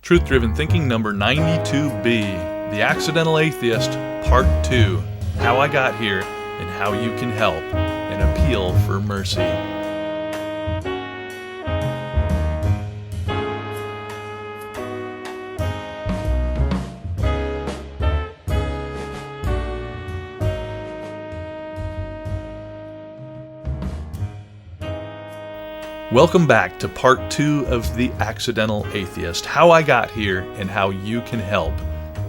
Truth-Driven Thinking number 92B, The Accidental Atheist, Part 2, How I Got Here and How You Can Help, an Appeal for Mercy. Welcome back to Part 2 of The Accidental Atheist, How I Got Here and How You Can Help,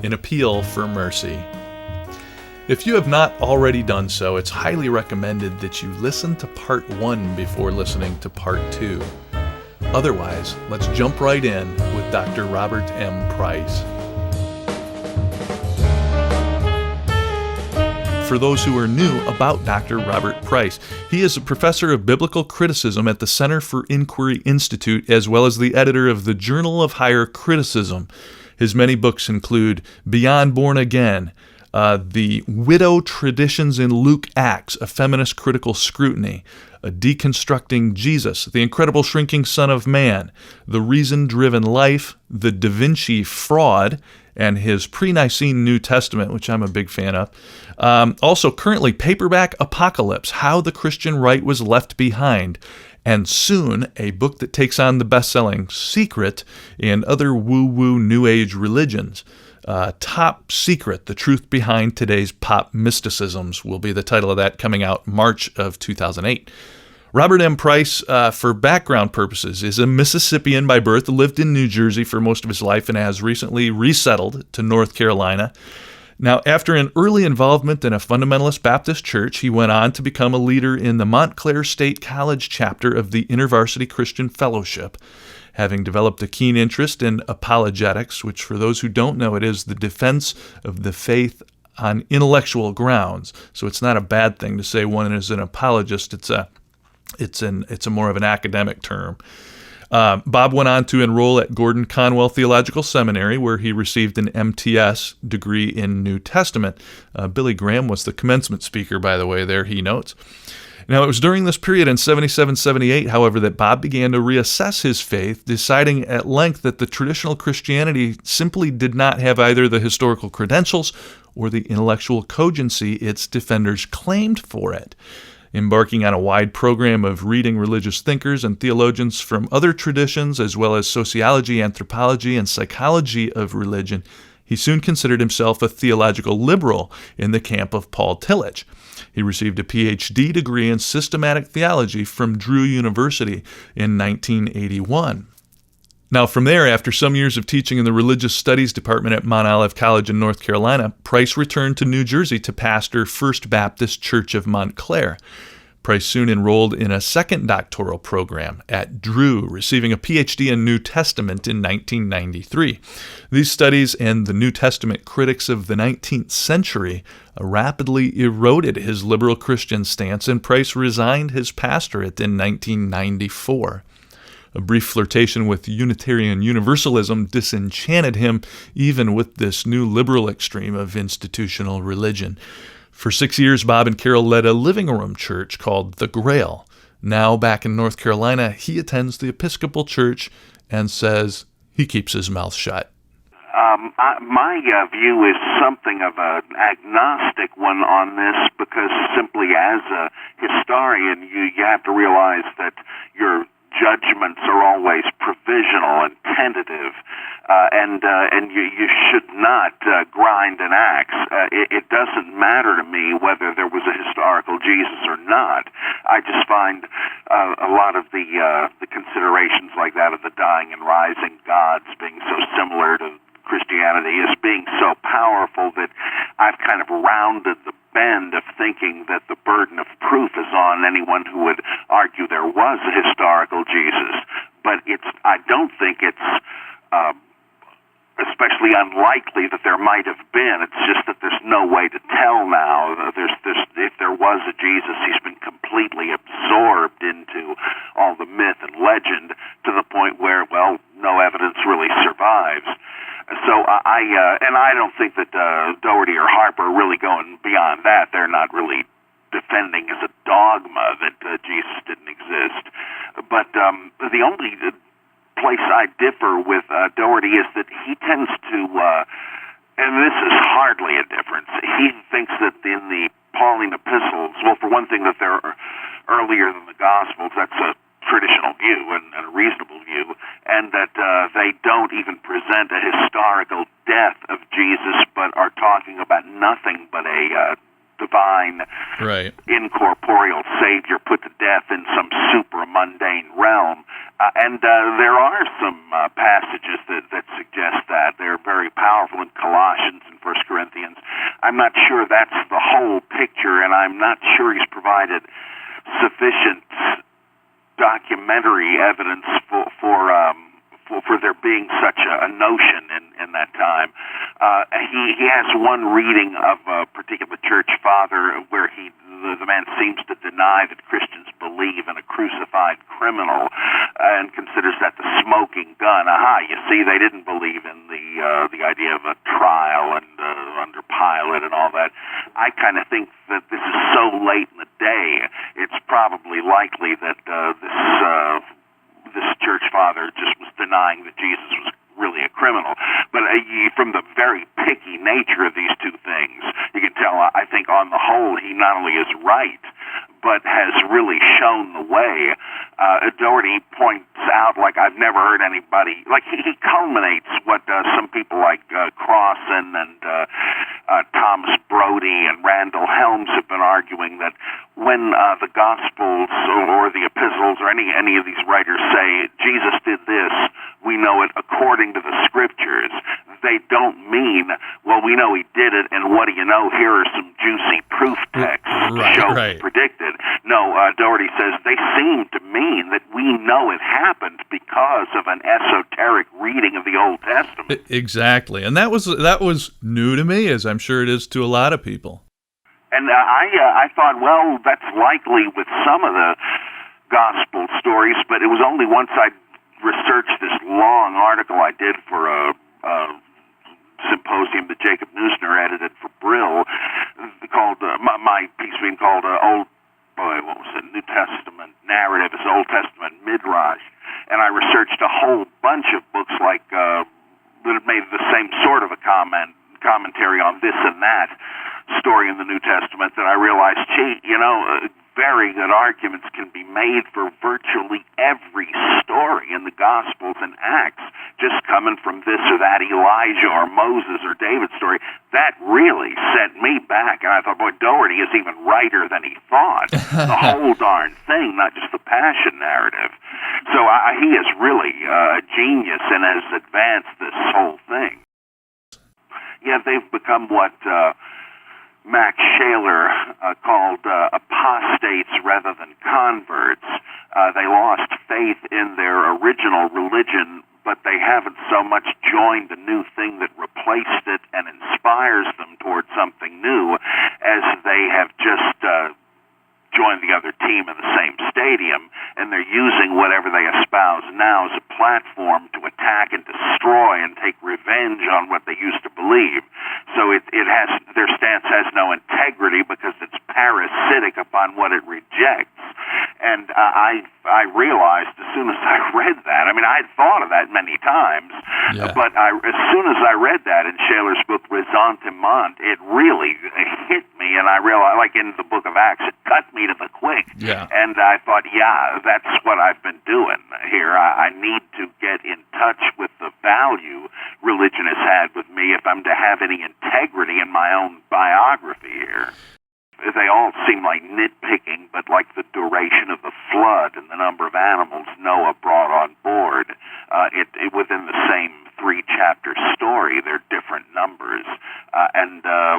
an Appeal for Mercy. If you have not already done so, it's highly recommended that you listen to Part 1 before listening to Part 2. Otherwise, let's jump right in with Dr. Robert M. Price. For those who are new about Dr. Robert Price, he is a professor of biblical criticism at the Center for Inquiry Institute, as well as the editor of the Journal of Higher Criticism. His many books include Beyond Born Again, The Widow Traditions in Luke Acts, A Feminist Critical Scrutiny, Deconstructing Jesus, The Incredible Shrinking Son of Man, The Reason-Driven Life, The Da Vinci Fraud, and his pre-Nicene New Testament, which I'm a big fan of. Also, currently, Paperback Apocalypse, How the Christian Right Was Left Behind, and soon, a book that takes on the best-selling Secret and Other Woo-Woo New Age Religions. Top Secret, The Truth Behind Today's Pop Mysticisms will be the title of that, coming out March of 2008. Robert M. Price, for background purposes, is a Mississippian by birth, lived in New Jersey for most of his life, and has recently resettled to North Carolina. Now, after an early involvement in a fundamentalist Baptist church, he went on to become a leader in the Montclair State College chapter of the InterVarsity Christian Fellowship, having developed a keen interest in apologetics, which, for those who don't know, it is the defense of the faith on intellectual grounds. So it's not a bad thing to say one is an apologist. It's a more of an academic term. Bob went on to enroll at Gordon Conwell Theological Seminary, where he received an MTS degree in New Testament. Billy Graham was the commencement speaker, by the way, there, he notes. Now, it was during this period in 77-78, however, that Bob began to reassess his faith, deciding at length that the traditional Christianity simply did not have either the historical credentials or the intellectual cogency its defenders claimed for it. Embarking on a wide program of reading religious thinkers and theologians from other traditions, as well as sociology, anthropology, and psychology of religion, he soon considered himself a theological liberal in the camp of Paul Tillich. He received a Ph.D. degree in systematic theology from Drew University in 1981. Now, from there, after some years of teaching in the Religious Studies Department at Mount Olive College in North Carolina, Price returned to New Jersey to pastor First Baptist Church of Montclair. Price soon enrolled in a second doctoral program at Drew, receiving a Ph.D. in New Testament in 1993. These studies and the New Testament critics of the 19th century rapidly eroded his liberal Christian stance, and Price resigned his pastorate in 1994. A brief flirtation with Unitarian Universalism disenchanted him, even with this new liberal extreme of institutional religion. For 6 years, Bob and Carol led a living room church called The Grail. Now, back in North Carolina, he attends the Episcopal Church and says he keeps his mouth shut. My view is something of an agnostic one on this, because simply as a historian, you have to realize that your judgments are always provisional and tentative, and you should not grind an axe. It doesn't matter to me whether there was a historical Jesus or not. I just find a lot of the considerations like that of the dying and rising gods being so similar to Christianity as being so powerful that I've kind of rounded the bend of thinking that the burden of proof is on anyone who would argue there was a historical Jesus. But I don't think it's especially unlikely that there might have been. It's just that there's no way to tell now. If there was a Jesus, he's been completely absorbed into all the myth and legend to the point where, well, no evidence really survives. So I don't think that Doherty or Harpur are really going beyond that. They're not really defending as a dogma that Jesus didn't exist. But the only place I differ with Doherty is that he tends to, and this is hardly a difference, he thinks that in the Pauline epistles, well, for one thing, that they're earlier than the Gospels. That's a traditional view and a reasonable view, and that they don't even present a historical death of Jesus, but are talking about nothing but a divine, incorporeal Savior put to death in some supra-mundane realm. And there are some passages that suggest that. They're very powerful in Colossians and 1 Corinthians. I'm not sure that's the whole picture, and I'm not sure he's provided sufficient documentary evidence for there being such a notion in that time. He has one reading of a particular church father where the man seems to deny that Christians believe in a crucified criminal and considers that the smoking gun. You see, they didn't believe in the idea of a trial and under Pilate and all that. I kind of think that this is so late in the day, it's probably likely that this church father just was denying that Jesus was really a criminal. But from the very picky nature of these two things, you can tell, I think, on the whole, he not only is right, but has really shown the way. Doherty points out, like, I've never heard anybody, like, he culminates what some people like Crossan and Thomas Brodie and Randall Helms have been arguing, that when the Gospels or the Epistles or any of these writers say, Jesus did this, we know it according to the Scriptures, they don't mean, well, we know he did it, and what do you know, here are some juicy proof texts to show he predicted. No, Doherty says they seem to mean that we know it happened because of an esoteric reading of the Old Testament. Exactly, and that was new to me, as I'm sure it is to a lot of people. And I thought, well, that's likely with some of the gospel stories, but it was only once I researched this long article I did for a symposium that Jacob Neusner edited for Brill, called my piece being called New Testament Narrative as Old Testament Midrash, and I researched a whole bunch of books like that have made the same sort of a commentary on this and that story in the New Testament, that I realized, very good arguments can be made for virtually every story in the Gospels and Acts, just coming from this or that Elijah or Moses or David story. That really sent me back, and I thought, boy, Doherty is even righter than he thought. The whole darn thing, not just the Passion narrative. So he is really a genius and has advanced this whole thing. Yeah, they've become what Max Shaler called apostates rather than converts. They lost faith in their original religion, but they haven't so much joined a new thing that replaced it and inspires them towards something new as they have just joined the other team in the same stadium, and they're using whatever they espouse now as a platform to attack and destroy and take revenge on what they used to believe. So their stance has no integrity because it's parasitic upon what it rejects. And I realized as soon as I read that, I mean, I had thought of that many times, but as soon as I read that in Shaler's book, Ressentiment, it really hit me, and I realized, like in the book of Acts, it cut me to the quick. And I thought, that's what I've been doing here. I need to get in touch with the value religion has had with me if I'm to have any integrity in my own biography here. They all seem like nitpicking, but like the duration of the flood and the number of animals Noah brought on board, within the same 3-chapter story, they're different numbers,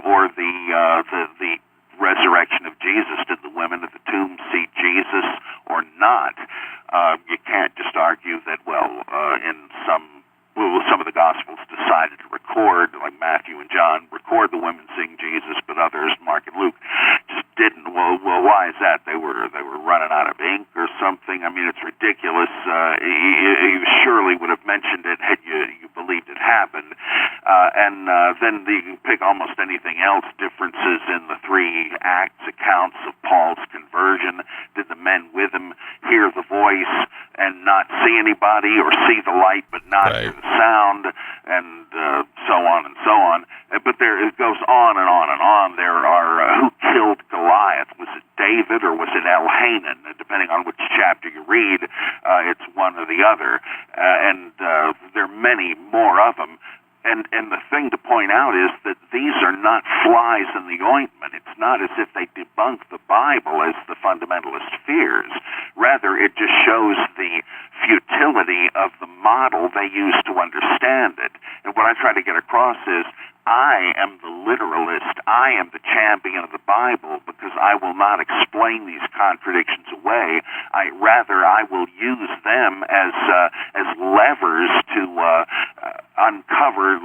or the resurrection of Jesus. Did the women at the tomb see Jesus or not? You can't just argue that, some of the Gospels decided to record, like Matthew and John, record the women seeing Jesus, but others, Mark and Luke, just didn't. Well, why is that? They were running out of ink or something. I mean, it's ridiculous. You surely would have mentioned it had you believed it happened. And then you can pick almost anything else, differences in the 3 Acts accounts of Paul's conversion conversion? Did the men with him hear the voice and not see anybody, or see the light but not hear the sound, and so on and so on? But it goes on and on and on. There are who killed Goliath? Was it David or was it Elhanan? Depending on which chapter you read, it's one or the other. And there are many more of them. And the thing to point out is that these are not flies in the ointment. It's not as if they debunk the Bible as the fundamentalist fears. Rather, it just shows the futility of the model they use to understand it. And what I try to get across is, I am the literalist. I am the champion of the Bible, because I will not explain these contradictions away. Rather, I will use them as levers to uncover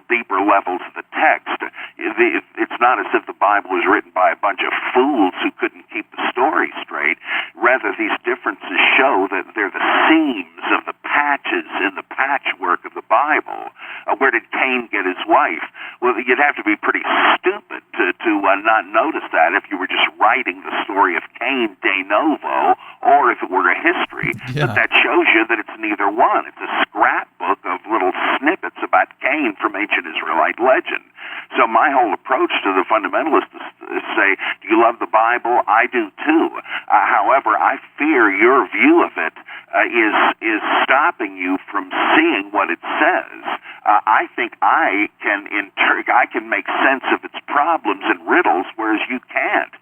deeper levels of the text. It's not as if the Bible was written by a bunch of fools who couldn't keep the story straight. Rather, these differences show that they're the seams of the patches in the patchwork of the Bible. Where did Cain get his wife? Well, you'd have to be pretty stupid to not notice that if you were just writing the story of Cain de novo, or if it were a history. Yeah. But that shows you that it's neither one. It's a scrapbook of little snippets about Cain from ancient Israelite legend. So my whole approach to the fundamentalists is say, do you love the Bible? I do too. However, I fear your view of it is stopping you from seeing what it says. I think I can make sense of its problems and riddles, whereas you can't.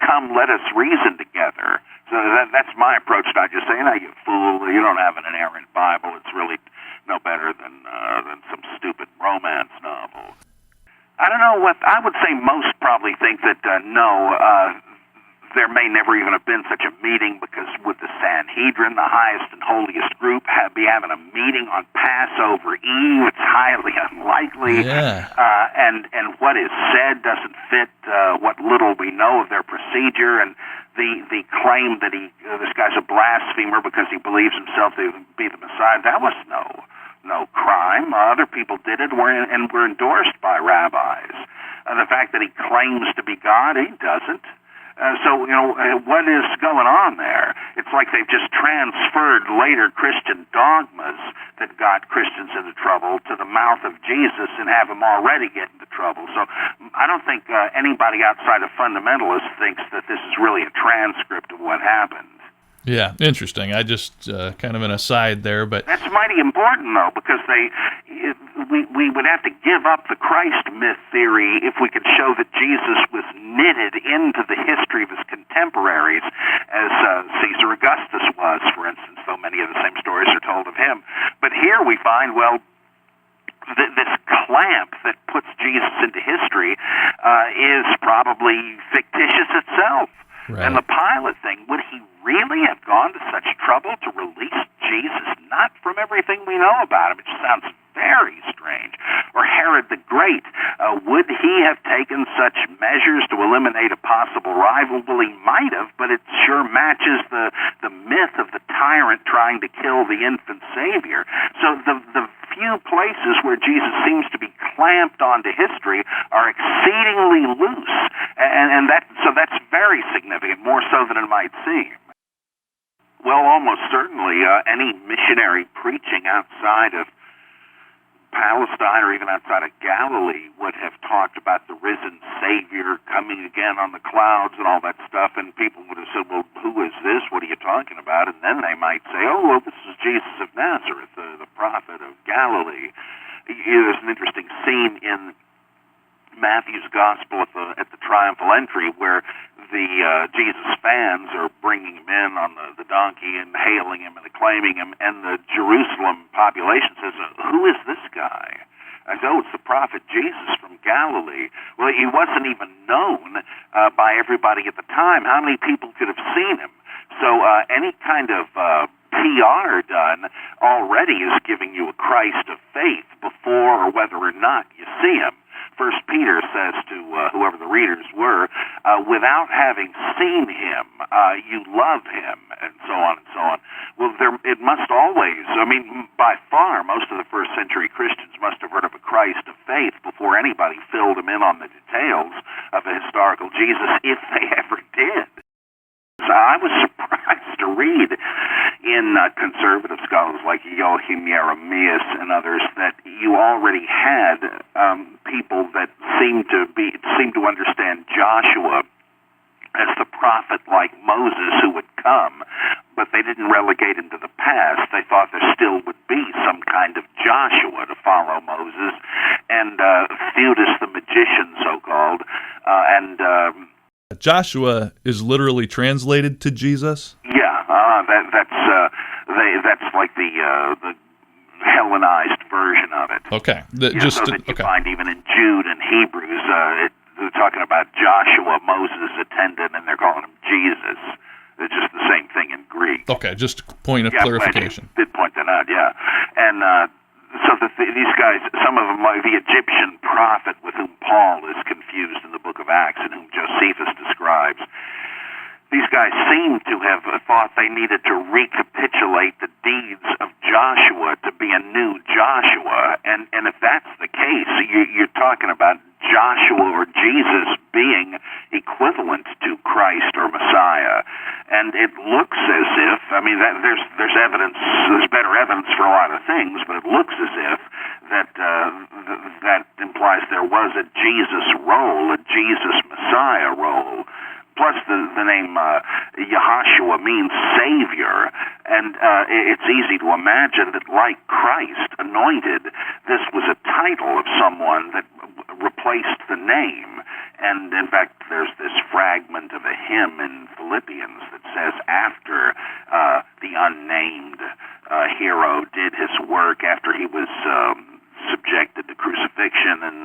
Come, let us reason together. So that's my approach. Not just saying, "You fool, you don't have an inerrant Bible. It's really no better than some stupid romance novel." I don't know what I would say. Most probably think that there may never even have been such a meeting, because would the Sanhedrin, the highest and holiest group, be having a meeting on Passover Eve? It's highly unlikely. Yeah. And what is said doesn't fit what little we know of their procedure, and the claim that this guy's a blasphemer because he believes himself to be the Messiah, that was no crime. Other people did it and were endorsed by rabbis. The fact that he claims to be God, he doesn't. So, what is going on there? It's like they've just transferred later Christian dogmas that got Christians into trouble to the mouth of Jesus and have him already get into trouble. So I don't think anybody outside of fundamentalists thinks that this is really a transcript of what happened. Yeah, interesting. I just kind of an aside there, but that's mighty important, though, because we would have to give up the Christ myth theory if we could show that Jesus was knitted into the history of his contemporaries, as Caesar Augustus was, for instance, though many of the same stories are told of him. But here we find, this clamp that puts Jesus into history is probably fictitious itself. Right. And the Pilate thing, would he really have gone to such trouble to release Jesus? Not from everything we know about him. It just sounds very strange. Or Herod the Great, would he have taken such measures to eliminate a possible rival? Well, he might have, but it sure matches the myth of the tyrant trying to kill the infant Savior. So the few places where Jesus seems to be clamped onto history are exceedingly loose, and that's very significant, more so than it might seem. Well, almost certainly any missionary preaching outside of Palestine or even outside of Galilee would have talked about the risen Savior coming again on the clouds and all that stuff, and people would have said, well, who is this? What are you talking about? And then they might say, oh, well, this is Jesus of Nazareth, the prophet of Galilee. There's an interesting scene in Matthew's Gospel at the triumphal entry where the Jesus fans are bringing him in on the donkey and hailing him and acclaiming him, and the Jerusalem population says, who is this guy? I said, oh, it's the prophet Jesus from Galilee. Well, he wasn't even known by everybody at the time. How many people could have seen him? So any kind of PR done already is giving you a Christ of faith before or whether or not you see him. First Peter says to whoever the readers were, without having seen him, you love him, and so on and so on. Well, it must always, by far, most of the first century Christians must have heard of a Christ of faith before anybody filled them in on the details of a historical Jesus, if they ever did. I was surprised to read in conservative scholars like Joachim Jeremias and others that you already had people that seemed to understand Joshua as the prophet like Moses who would come, but they didn't relegate him to the past. They thought there still would be some kind of Joshua to follow Moses, and Theudas the magician, so-called, and Joshua is literally translated to Jesus? Yeah, that's like the Hellenized version of it. Okay. So that you find even in Jude and Hebrews, they're talking about Joshua, Moses' attendant, and they're calling him Jesus. It's just the same thing in Greek. Okay, just a point of clarification. I did point that out, yeah. And so these guys, some of them, like the Egyptian prophet with whom Paul is confused in the book of Acts and whom Josephus describes, these guys seem to have thought they needed to recapitulate the deeds of Joshua to be a new Joshua. And if that's the case, you're talking about Joshua or Jesus being equivalent to Christ or Messiah. And it looks as if, I mean, there's evidence, there's better evidence for a lot of things, but it looks as if that implies there was a Jesus role, a Jesus Messiah role. Plus, the name Yahashua means Savior, and it's easy to imagine that, like Christ, anointed, this was a title of someone that replaced the name. And, in fact, there's this fragment of a hymn in Philippians that says, after the unnamed hero did his work, after he was subjected to crucifixion and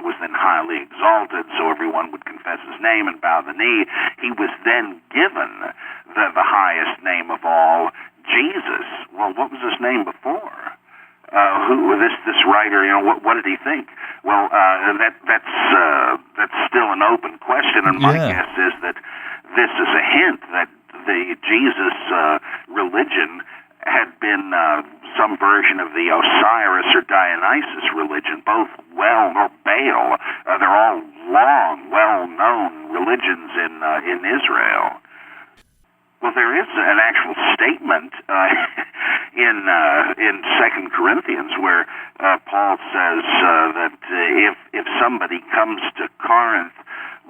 was then highly exalted, so everyone would confess his name and bow the knee. He was then given the highest name of all, Jesus. Well, what was his name before? This writer, what did he think? Well, that's still an open question, and my guess is that this is a hint that the Jesus religion had been some version of the Osiris or Dionysus religion, both or Baal. They're all long, well-known religions in Israel. Well, there is an actual statement in 2 Corinthians where Paul says that if somebody comes to Corinth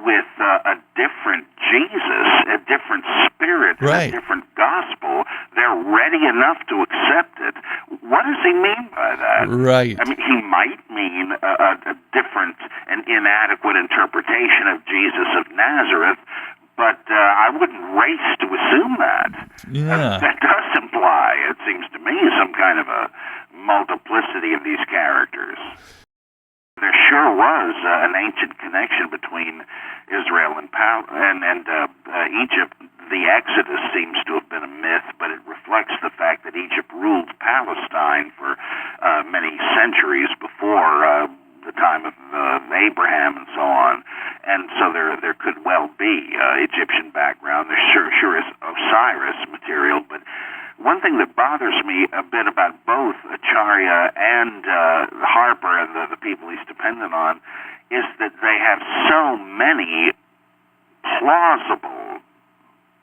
with a different Jesus, a different spirit, right, and a different gospel, they're ready enough to accept it. What does he mean by that? Right. I mean, he might mean a different and inadequate interpretation of Jesus of Nazareth, but I wouldn't race to assume that. Yeah. That does imply, it seems to me, some kind of a multiplicity of these characters. There sure was an ancient connection between Israel and Egypt. The Exodus seems to have been a myth, but it reflects the fact that Egypt ruled Palestine for many centuries before the time of Abraham and so on. And so there could well be Egyptian background. There sure is Osiris material, but one thing that bothers me a bit about both Acharya and Harpur and the people he's dependent on is that they have so many plausible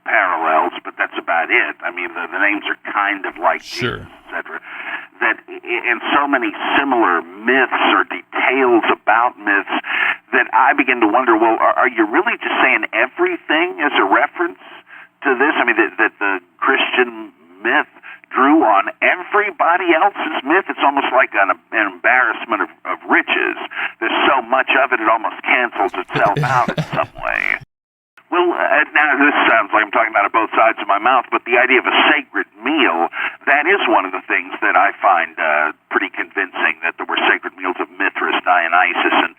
parallels, but that's about it. I mean, the names are kind of like sure, Jesus, etc. That in so many similar myths or details about myths that I begin to wonder, well, are you really just saying everything as a reference to this? I mean, that the Christian myth drew on everybody else's myth. It's almost like an embarrassment of riches. There's so much of it, it almost cancels itself out in some way. Well, now this sounds like I'm talking about it both sides of my mouth, but the idea of a sacred meal, that is one of the things that I find pretty convincing, that there were sacred meals of Mithras, Dionysus, and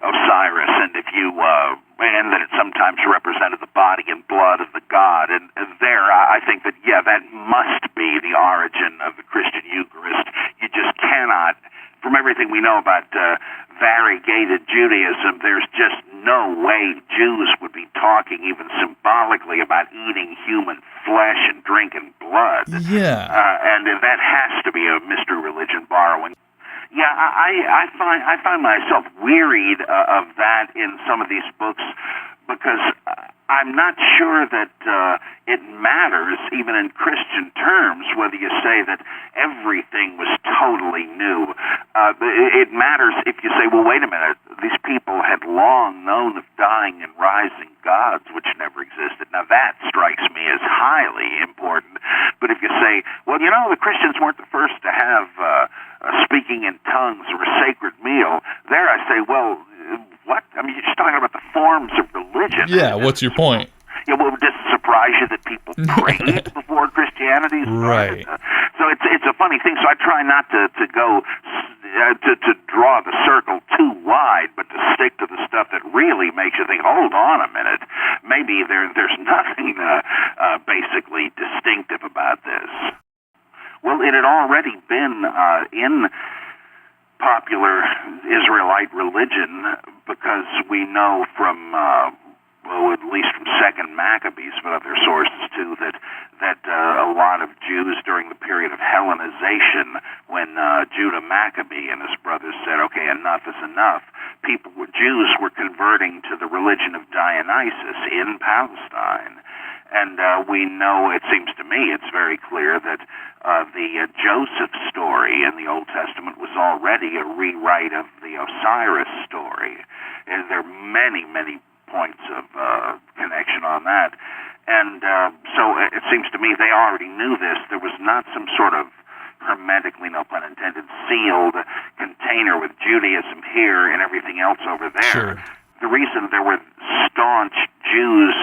Osiris, and and that it sometimes represented the body and blood of the god. And there, I think that, that must be the origin of the Christian Eucharist. You just cannot, from everything we know about variegated Judaism, there's just no way Jews would be talking even symbolically about eating human flesh and drinking blood. Yeah. And that has to be a mystery religion borrowing. Yeah, I find myself wearied of that in some of these books because I'm not sure that it matters, even in Christian terms, whether you say that everything was totally new. It matters if you say, well, wait a minute, these people had long known of dying and rising gods, which never existed. Now, that strikes me as highly important. But if you say, well, you know, the Christians weren't the first to have speaking in tongues or a sacred meal, there I say, well, what? I mean, you're just talking about the forms of religion. Yeah, what's your point? Yeah, well, does it surprise you that people prayed before Christianity started? Right. So it's a funny thing. So I try not to go to draw the circle too wide, but to stick to the stuff that really makes you think, hold on a minute, maybe there's nothing basically distinctive about this. Well, it had already been in popular Israelite religion, because we know from, at least from Second Maccabees, but other sources too, that a lot of Jews during the period of Hellenization, when Judah Maccabee and his brothers said, okay, enough is enough, Jews were converting to the religion of Dionysus in Palestine. And we know, it seems to me, it's very clear that the Joseph story in the Old Testament was already a rewrite of the Osiris story. And there are many, many points of connection on that. And so it seems to me they already knew this. There was not some sort of hermetically, no pun intended, sealed container with Judaism here and everything else over there. Sure. The reason there were staunch Jews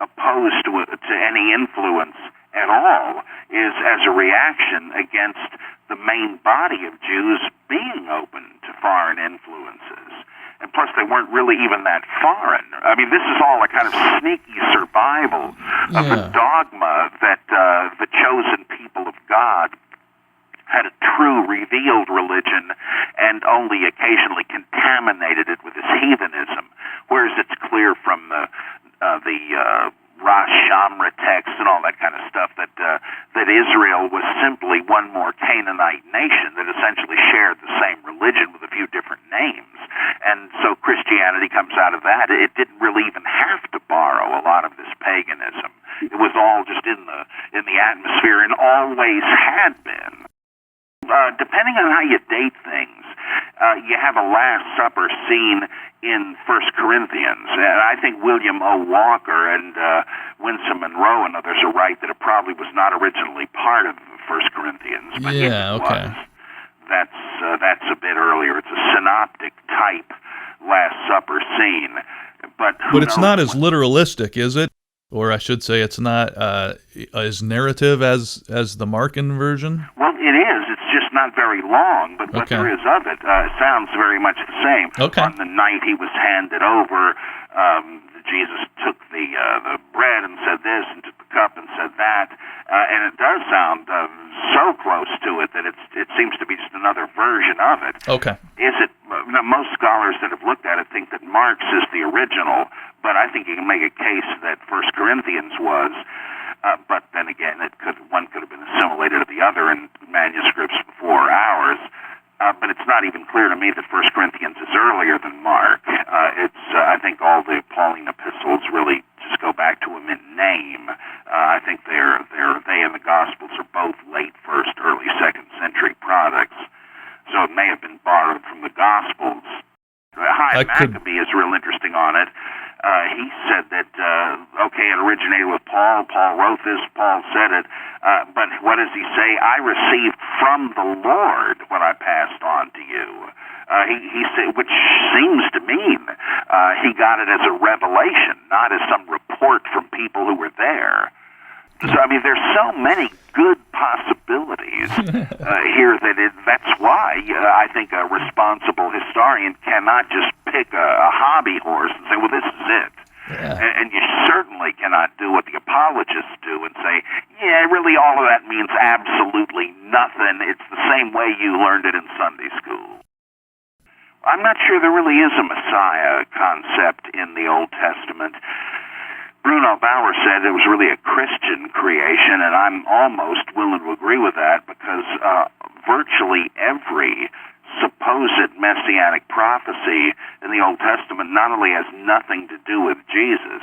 opposed to any influence at all is as a reaction against the main body of Jews being open to foreign influences. And plus, they weren't really even that foreign. I mean, this is all a kind of sneaky survival of the dogma that the chosen people of God had a true revealed religion and only occasionally contaminated it with its heathenism, whereas it's clear from the Rosh Shamra text and all that kind of stuff that Israel was simply one more Canaanite nation that essentially shared the same religion with a few different names. And so Christianity comes out of that. It didn't really even have to borrow a lot of this paganism. It was all just in the atmosphere and always had been. Depending on how you date things, you have a Last Supper scene in 1 Corinthians. And I think William O. Walker and Winsome Monroe and others are right that it probably was not originally part of 1 Corinthians. But yeah, okay. That's a bit earlier. It's a synoptic type Last Supper scene. But it's not as literalistic, is it? Or I should say it's not as narrative as the Markan version? Well, it is. It's just not very long, but what there is of it sounds very much the same. Okay. On the night he was handed over, Jesus took the bread and said this, and took the cup and said that, and it does sound so close to it that it seems to be just another version of it. Okay. Is it? Most scholars that have looked at it think that Mark's is the original, but I think you can make a case that 1 Corinthians was. But then again, one could have been assimilated to the other in manuscripts before ours. But it's not even clear to me that 1 Corinthians is earlier than Mark. I think all the Pauline epistles really just go back to him in name. I think they and the Gospels are both late 1st, early 2nd century products. So it may have been borrowed from the Gospels. Maccabee is real interesting on it. He said that, it originated with Paul. Paul wrote this. Paul said it. But what does he say? I received from the Lord what I passed on to you. He said, which seems to mean he got it as a revelation, not as some report from people who were there. So, I mean, there's so many good possibilities here that's why I think a responsible historian cannot just pick a hobby horse and say, well, this is it. Yeah. And you certainly cannot do what the apologists do and say, yeah, really all of that means absolutely nothing. It's the same way you learned it in Sunday school. I'm not sure there really is a Messiah concept in the Old Testament. Bruno Bauer said it was really a Christian creation, and I'm almost willing to agree with that because virtually every supposed messianic prophecy in the Old Testament not only has nothing to do with Jesus,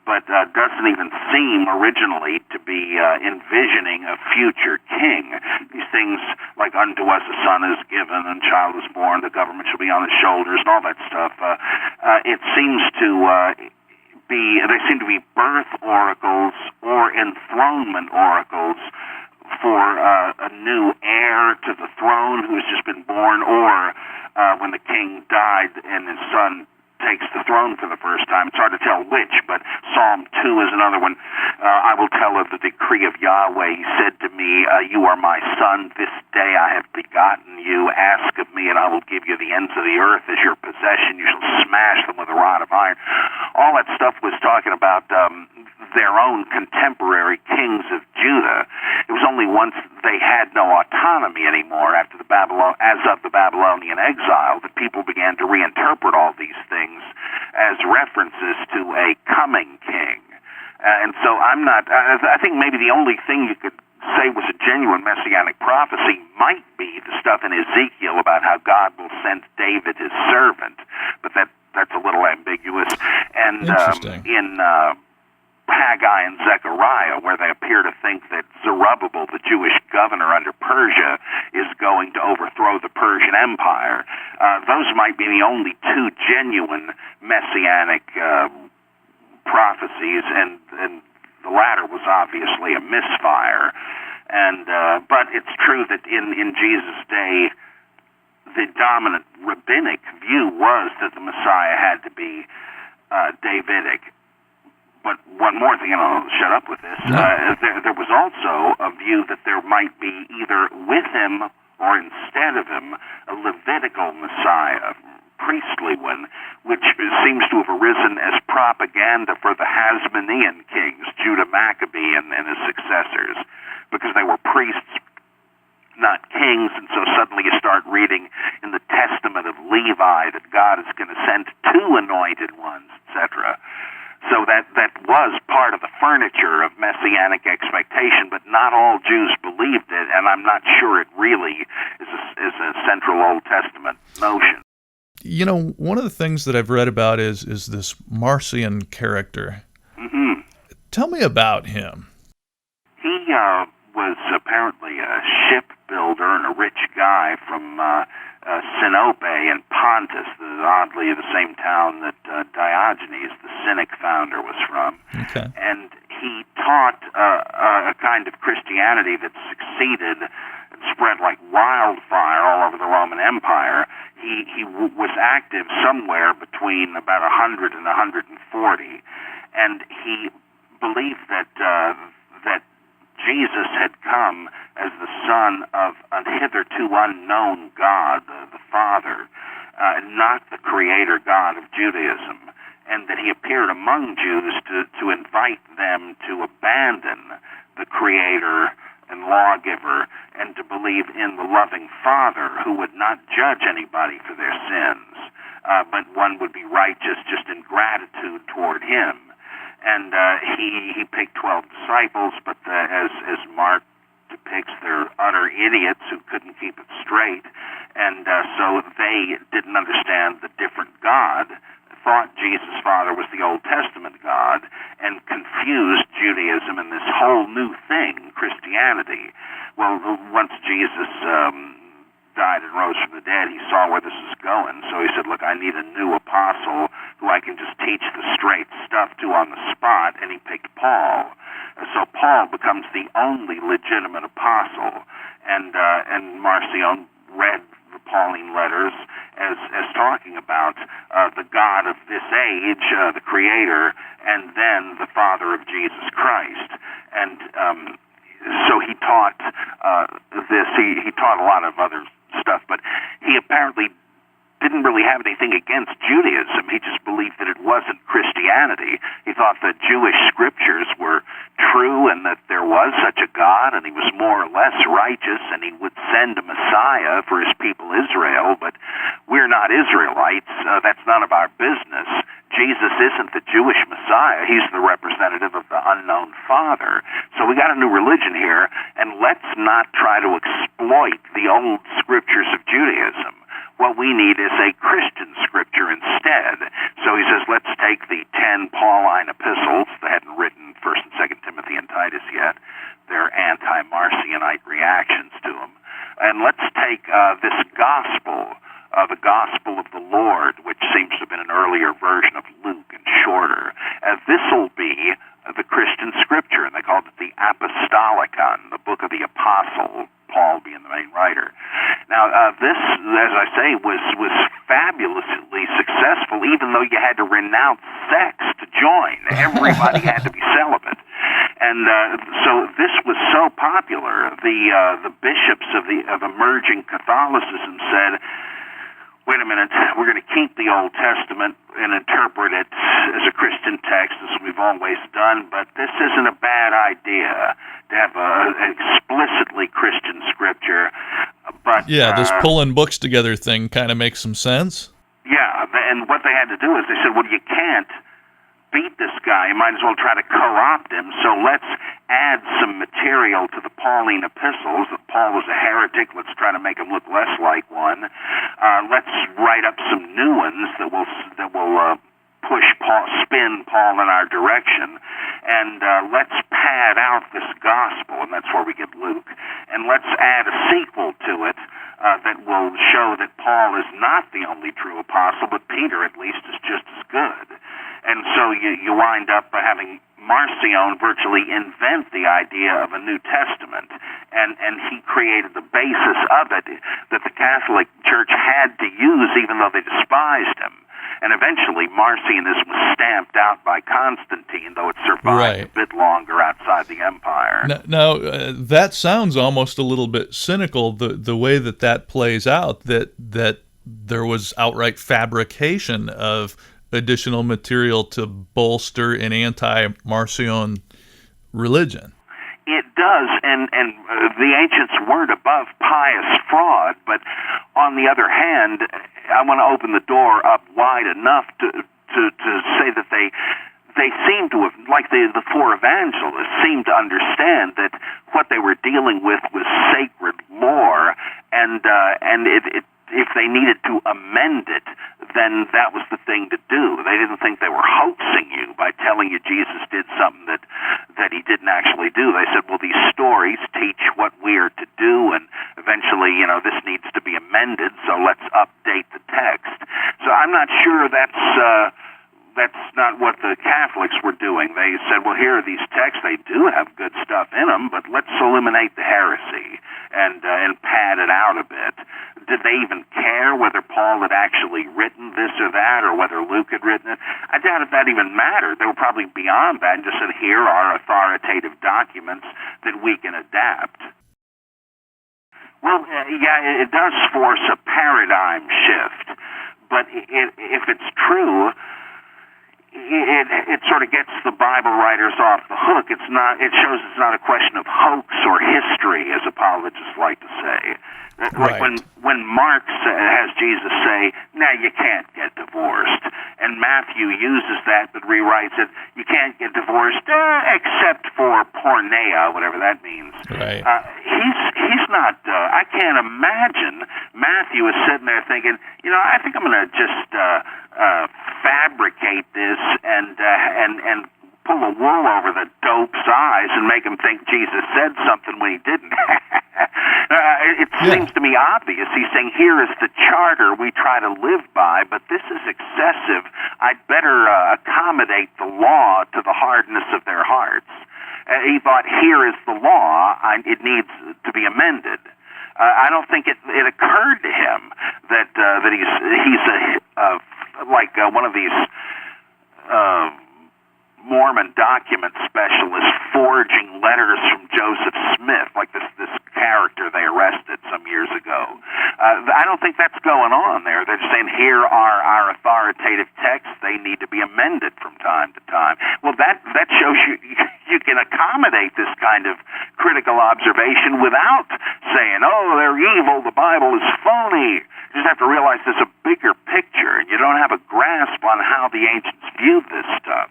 but doesn't even seem originally to be envisioning a future king. These things like unto us a son is given and child is born, the government shall be on his shoulders, and all that stuff. It seems to they seem to be birth oracles or enthronement oracles for a new heir to the throne who has just been born, or when the king died and his son takes the throne for the first time. It's hard to tell which, but Psalm 2 is another one. I will tell of the decree of Yahweh. He said to me, you are my son. This day I have begotten you. Ask of me, and I will give you the ends of the earth as your possession. You shall smash them with a rod of iron. All that stuff was talking about their own contemporary kings of Judah. It was only once they had no autonomy anymore as of the Babylonian exile that people began to reinterpret all these things as references to a coming king. And so I think maybe the only thing you could say was a genuine messianic prophecy might be the stuff in Ezekiel about how God will send David his servant, but that's a little ambiguous. And in Haggai and Zechariah, where they appear to think that Zerubbabel, the Jewish governor under Persia, is going to overthrow the Persian Empire. Those might be the only two genuine messianic prophecies, and the latter was obviously a misfire. But it's true that in Jesus' day, the dominant rabbinic view was that the Messiah had to be Davidic. But one more thing, and I'll shut up with this. There was also a view that there might be either with him or instead of him a Levitical Messiah, priestly one, which seems to have arisen as propaganda for the Hasmonean kings, Judah Maccabee and his successors, because they were priests, not kings, and so suddenly you start reading in the Testament of Levi that God is going to send two anointed ones, etc. So that was part of the furniture of messianic expectation, but not all Jews believed it, and I'm not sure it really is a central Old Testament notion. You know, one of the things that I've read about is this Marcion character. Mm-hmm. Tell me about him. He was apparently a shipbuilder and a rich guy from Sinope in Pontus, oddly the same town that Diogenes, the Cynic founder, was from. Okay. And he taught a kind of Christianity that succeeded and spread like wildfire all over the Roman Empire. He was active somewhere between about 100 and 140, and he believed that Jesus had come as the son of a hitherto unknown God, the Father, not the creator God of Judaism, and that he appeared among Jews to invite them to abandon the creator and lawgiver and to believe in the loving Father who would not judge anybody for their sins, but one would be righteous just in gratitude toward him. And he picked 12 disciples, but as Mark depicts, they're utter idiots who couldn't keep it straight, and so they didn't understand the different God, thought Jesus' Father was the Old Testament God, and confused Judaism and this whole new thing, Christianity. Well, once Jesus died and rose from the dead, he saw where this was going, so he said, look, I need a new apostle who I can just teach the straight stuff to on the spot, and he picked Paul. So Paul becomes the only legitimate apostle, and Marcion read the Pauline letters as talking about the God of this age, the Creator, and then the Father of Jesus Christ. And so he taught this. He taught a lot of other stuff, but he apparently didn't really have anything against Judaism. He just believed that it wasn't Christianity. He thought that Jewish scriptures were true and that there was such a God, and he was more or less righteous, and he would send a Messiah for his people Israel, but we're not Israelites. That's none of our business. Jesus isn't the Jewish Messiah. He's the representative of the unknown Father. So we got a new religion here, and let's not try to exploit the old scriptures of Judaism. What we need is a Christian scripture instead. So he says, let's take the 10 Pauline epistles, the of the Lord, which seems to have been an earlier version of Luke and shorter. This will be the Christian scripture, and they called it the Apostolicon, the book of the Apostle, Paul being the main writer. Now, this, as I say, was fabulously successful, even though you had to renounce sex to join. Everybody had to be celibate. And so this was so popular, the bishops of emerging Catholicism said, wait a minute, we're going to keep the Old Testament and interpret it as a Christian text, as we've always done, but this isn't a bad idea to have an explicitly Christian scripture. But yeah, this pulling books together thing kind of makes some sense. Yeah, and what they had to do is they said, well, you can't beat this guy, you might as well try to co-opt him, so let's add some material to the Pauline epistles. Paul was a heretic, let's try to make him look less like one. Let's write up some new ones that will push Paul, spin Paul in our direction, and let's pad out this gospel, and that's where we get Luke, and let's add a sequel to it that will show that Paul is not the only true apostle, but Peter at least is just as good. And so you wind up by having Marcion virtually invent the idea of a New Testament, and he created the basis of it that the Catholic Church had to use even though they despised him. And eventually Marcionism was stamped out by Constantine, though it survived a bit longer outside the empire. Now that sounds almost a little bit cynical, the way that plays out, that there was outright fabrication of additional material to bolster an anti-Marcion religion. It does, and the ancients weren't above pious fraud, but on the other hand, I want to open the door up wide enough to say that they seem to have, like the four evangelists, seem to understand that what they were dealing with was sacred lore, and if they needed to amend it, then that was the thing to do. They didn't think they were hoaxing you by telling you Jesus did something that he didn't actually do. They said, well, these stories teach what we are to do, and eventually, this needs to be amended, so let's update the text. So I'm not sure that's not what the Catholics were doing. They said, well, here are these texts. They do have good stuff in them, but let's eliminate the heresy and pad it out a bit. Did they even care whether Paul had actually written this or that, or whether Luke had written it? I doubt if that even mattered. They were probably beyond that and just said, here are authoritative documents that we can adapt. Well, yeah, it does force a paradigm shift, but if it's true, it sort of gets the Bible writers off the hook. It shows it's not a question of hoax or history, as apologists like to say. Like when Mark has Jesus say, "Now you can't get divorced," and Matthew uses that but rewrites it, "You can't get divorced except for porneia," whatever that means. Right. He's not. I can't imagine Matthew is sitting there thinking, I think I'm going to just fabricate this and pull the wool over the dope's eyes and make him think Jesus said something when he didn't. It seems to me obvious. He's saying, here is the charter we try to live by, but this is excessive. I'd better accommodate the law to the hardness of their hearts. He thought, here is the law. It needs to be amended. I don't think it occurred to him that he's like one of these Mormon document specialists forging letters from Joseph Smith, like this character they arrested some years ago. I don't think that's going on there. They're just saying, here are our authoritative texts. They need to be amended from time to time. Well, that shows you can accommodate this kind of critical observation without saying, oh, they're evil, the Bible is phony. You just have to realize there's a bigger picture, and you don't have a grasp on how the ancients viewed this stuff.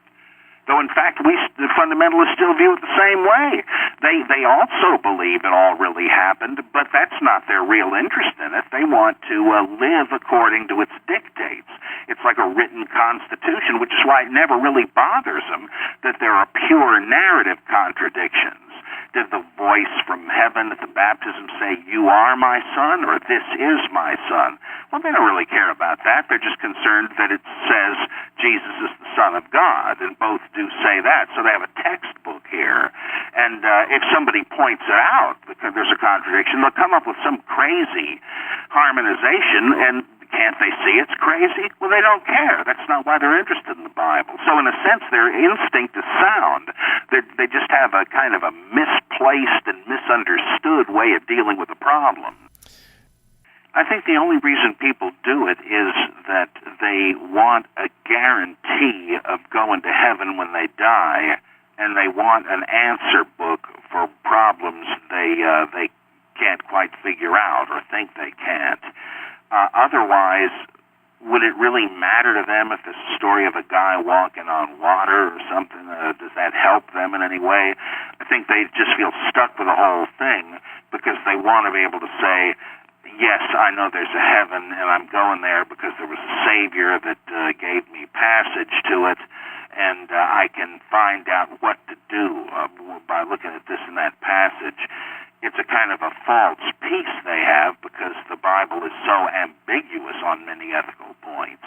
Though, in fact, the fundamentalists still view it the same way. They also believe it all really happened, but that's not their real interest in it. They want to live according to its dictates. It's like a written constitution, which is why it never really bothers them that there are pure narrative contradictions. Did the voice from heaven at the baptism say, "You are my son," or "This is my son"? Well, they don't really care about that. They're just concerned that it says Jesus is the Son of God, and both do say that. So they have a textbook here. And if somebody points it out, because there's a contradiction, they'll come up with some crazy harmonization, and can't they see it's crazy? Well, they don't care. That's not why they're interested in the Bible. So in a sense, their instinct is sound. They just have a kind of a misplaced and misunderstood way of dealing with the problem. I think the only reason people do it is that they want a guarantee of going to heaven when they die, and they want an answer book for problems they can't quite figure out or think they can't. Otherwise, would it really matter to them if it's a story of a guy walking on water or something? Does that help them in any way? I think they just feel stuck with the whole thing because they want to be able to say, yes, I know there's a heaven, and I'm going there because there was a Savior that gave me passage to it, and I can find out what to do by looking at this and that passage. It's a kind of a false peace they have because the Bible is so ambiguous on many ethical points.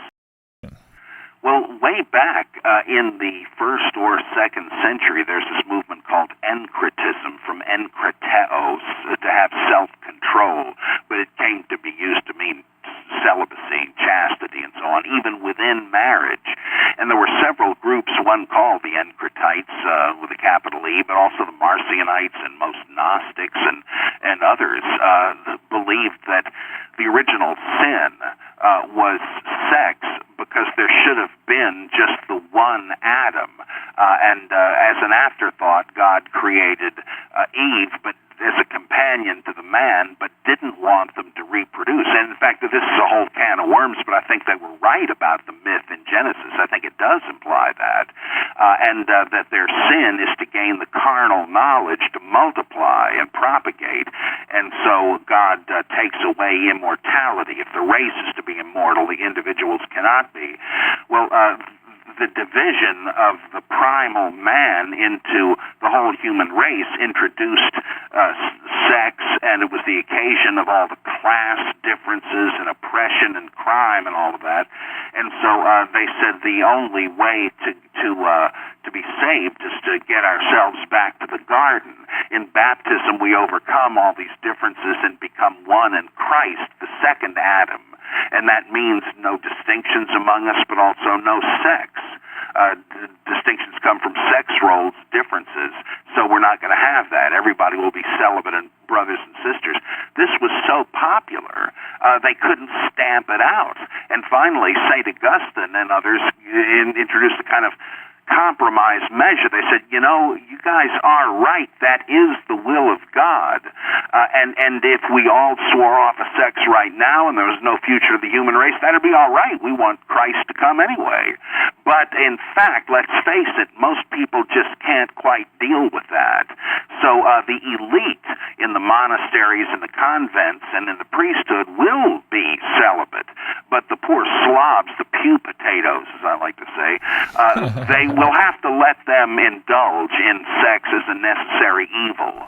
Well, way back in the 1st or 2nd century, there's this movement called encretism, from enkrateos, to have self-control, but it came to be used to mean celibacy, chastity, and so on, even within marriage. And there were several groups, one called the Encratites, with a capital E, but also the Marcionites and most Gnostics and others believed that the original sin was sex because there should have been just the one Adam. And as an afterthought, God created Eve, but as a companion to the man, but didn't want them to reproduce. And in fact, this is a whole can of worms, but I think they were right about the myth in Genesis. I think it does imply that. And that their sin is to gain the carnal knowledge to multiply and propagate. And so God takes away immortality. If the race is to be immortal, the individuals cannot be. Well, the division of the primal man into the whole human race introduced sex, and it was the occasion of all the class differences and oppression and crime and all of that. And so they said the only way to be saved is to get ourselves back to the garden. In baptism, we overcome all these differences and become one in Christ, the second Adam. And that means no distinctions among us, but also no sex. Distinctions come from sex roles differences, so we're not going to have that. Everybody will be celibate and brothers and sisters. This was so popular, they couldn't stamp it out. And finally, St. Augustine and others introduced a kind of compromise measure. They said, you know, you guys are right. That is the will of God. And if we all swore off of sex right now and there was no future of the human race, that'd be all right. We want Christ to come anyway. But in fact, let's face it, most people just can't quite deal with that. So the elite in the monasteries and the convents and in the priesthood will be celibate. But the poor slobs, the pew potatoes, as I like to say, they will have to let them indulge in sex as a necessary evil,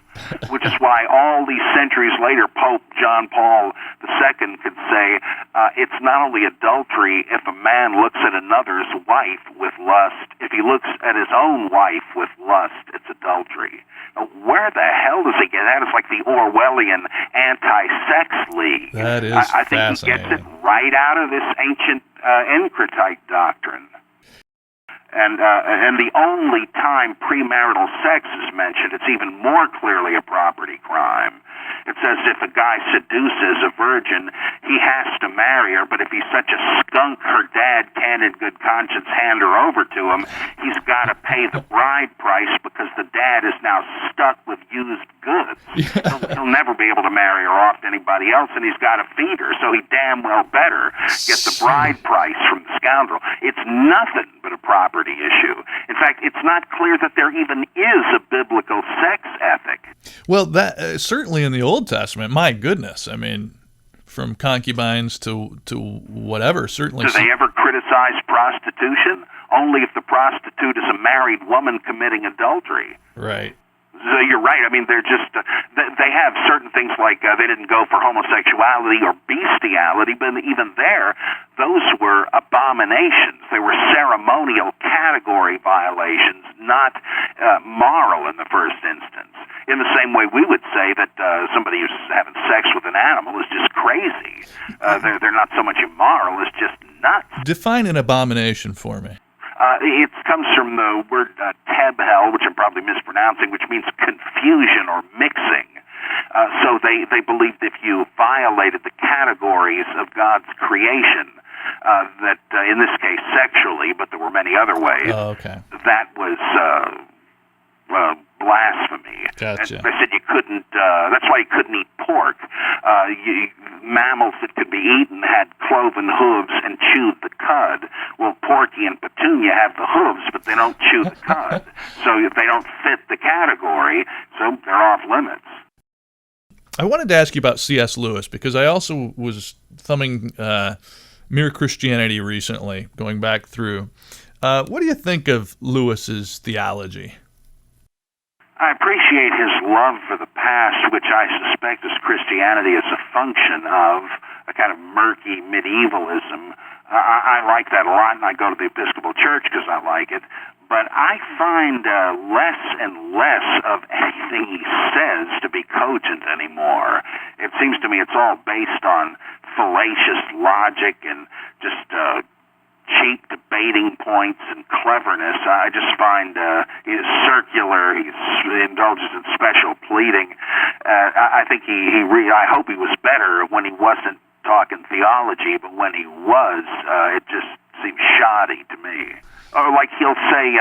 which is why all these centuries later, Pope John Paul II could say, it's not only adultery if a man looks at another's wife with lust. If he looks at his own wife with lust, it's adultery. Now, where the hell does he get that? It's like the Orwellian anti-sex league. That is I think he gets it right out of this ancient Encratite doctrine. And the only time premarital sex is mentioned, it's even more clearly a property crime. It says if a guy seduces a virgin, he has to marry her, but if he's such a skunk her dad can't in good conscience hand her over to him, he's got to pay the bride price because the dad is now stuck with used goods. Yeah. He'll never be able to marry her off to anybody else, and he's got to feed her, so he damn well better get the bride price from the scoundrel. It's nothing but a property issue. In fact, it's not clear that there even is a biblical sex ethic. Well, that certainly in the Old Testament, my goodness, I mean, from concubines to whatever, certainly. Do they ever criticize prostitution? Only if the prostitute is a married woman committing adultery. Right. So you're right. I mean, they're just, they have certain things like they didn't go for homosexuality or bestiality, but even there, those were abominations. They were ceremonial category violations, not moral in the first instance. In the same way we would say that somebody who's having sex with an animal is just crazy. They're not so much immoral, it's just nuts. Define an abomination for me. It comes from the word tebhel, which I'm probably mispronouncing, which means confusion or mixing. So they believed if you violated the categories of God's creation, that in this case sexually, but there were many other ways, that was blasphemy. Gotcha. And they said you couldn't, that's why you couldn't eat pork. Mammals that could be eaten had cloven hooves and chewed the cud. Well, Porky and Petunia have the hooves, but they don't chew the cud. So they don't fit the category, so they're off limits. I wanted to ask you about C.S. Lewis, because I also was thumbing Mere Christianity recently, going back through. What do you think of Lewis's theology? I appreciate his love for the past, which I suspect is Christianity as a function of a kind of murky medievalism. I like that a lot, and I go to the Episcopal Church because I like it. But I find less and less of anything he says to be cogent anymore. It seems to me it's all based on fallacious logic and just cheap debating points and cleverness. I just find he's circular. He indulges in special pleading. I think I hope he was better when he wasn't talking theology, but when he was, it just seems shoddy to me. Or like he'll say,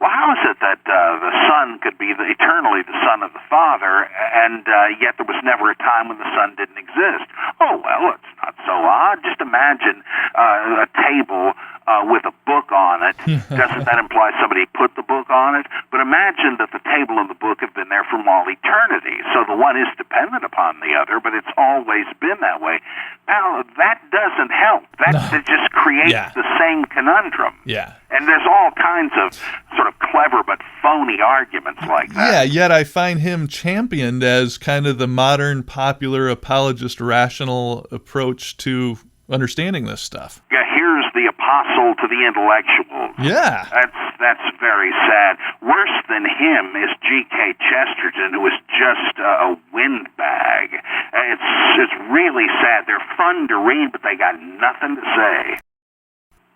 well, how is it that the Son could be eternally the Son of the Father, and yet there was never a time when the Son didn't exist? Oh, well, it's not so odd. Just imagine a table with a book on it. Doesn't that imply somebody put the book on it? But imagine that the table and the book have been there from all eternity. So the one is dependent upon the other, but it's always been that way. Now, that doesn't help. That just creates the same conundrum. Yeah. And there's all kinds of sort of clever but phony arguments like that. Yeah, yet I find him championed as kind of the modern, popular, apologist, rational approach to understanding this stuff. Yeah, here's the apostle to the intellectuals. Yeah. That's very sad. Worse than him is G.K. Chesterton, who is just a windbag. It's really sad. They're fun to read, but they got nothing to say.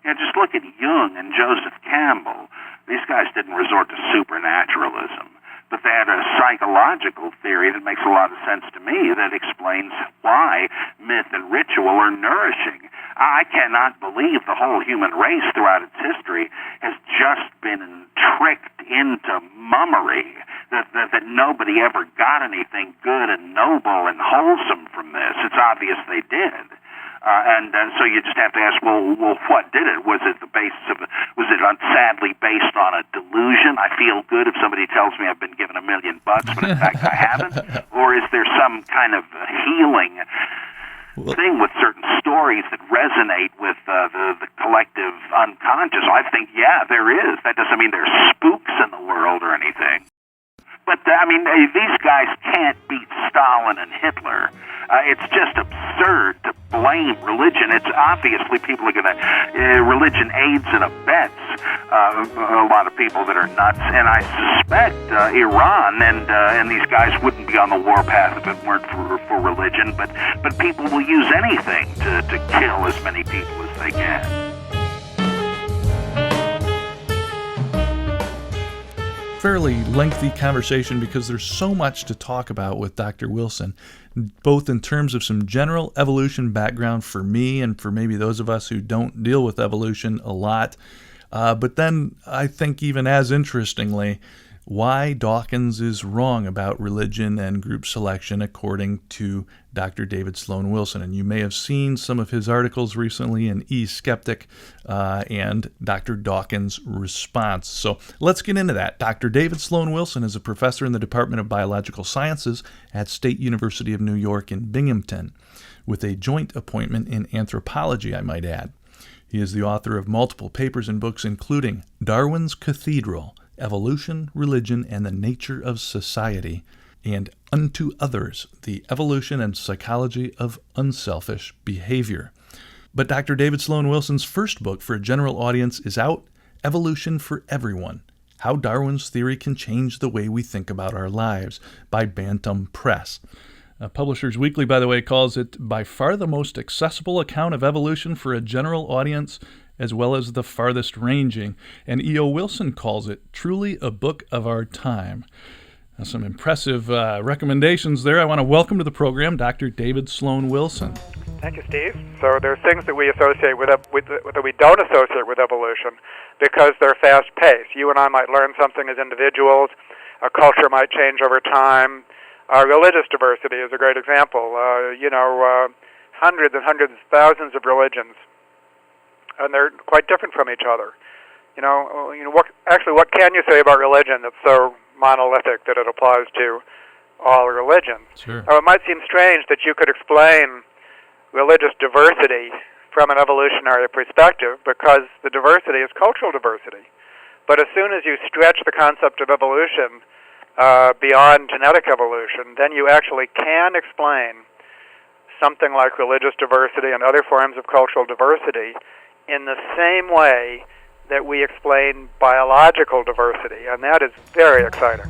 Yeah, just look at Jung and Joseph Campbell. These guys didn't resort to supernaturalism, but they had a psychological theory that makes a lot of sense to me that explains why myth and ritual are nourishing. I cannot believe the whole human race throughout its history has just been tricked into mummery, that nobody ever got anything good and noble and wholesome from this. It's obvious they did. So you just have to ask, well, what did it? Was it sadly based on a delusion? I feel good if somebody tells me I've been given $1 million when in fact I haven't. Or is there some kind of healing thing with certain stories that resonate with the collective unconscious? I think, yeah, there is. That doesn't mean there's spooks in the world or anything. But, I mean, these guys can't beat Stalin and Hitler. It's just absurd to blame religion. It's obviously people are going to, religion aids and abets a lot of people that are nuts. And I suspect Iran and these guys wouldn't be on the warpath if it weren't for religion. But people will use anything to kill as many people as they can. Fairly lengthy conversation because there's so much to talk about with Dr. Wilson, both in terms of some general evolution background for me and for maybe those of us who don't deal with evolution a lot, but then I think even as interestingly, why Dawkins is wrong about religion and group selection according to Dr. David Sloan Wilson. And you may have seen some of his articles recently in E-Skeptic and Dr. Dawkins' response. So let's get into that. Dr. David Sloan Wilson is a professor in the Department of Biological Sciences at State University of New York in Binghamton, with a joint appointment in anthropology, I might add. He is the author of multiple papers and books, including Darwin's Cathedral, Evolution, Religion, and the Nature of Society, and Unto Others, The Evolution and Psychology of Unselfish Behavior. But Dr. David Sloan Wilson's first book for a general audience is out, Evolution for Everyone, How Darwin's Theory Can Change the Way We Think About Our Lives, by Bantam Press. Publishers Weekly, by the way, calls it by far the most accessible account of evolution for a general audience, as well as the farthest ranging, and E.O. Wilson calls it truly a book of our time. Some impressive recommendations there. I want to welcome to the program Dr. David Sloan Wilson. Thank you, Steve. So there are things that we associate that we don't associate with evolution because they're fast-paced. You and I might learn something as individuals. A culture might change over time. Religious diversity is a great example. Hundreds and hundreds, thousands of religions, and they're quite different from each other. What can you say about religion that's so monolithic that it applies to all religions? Sure. It might seem strange that you could explain religious diversity from an evolutionary perspective because the diversity is cultural diversity. But as soon as you stretch the concept of evolution beyond genetic evolution, then you actually can explain something like religious diversity and other forms of cultural diversity in the same way that we explain biological diversity, and that is very exciting.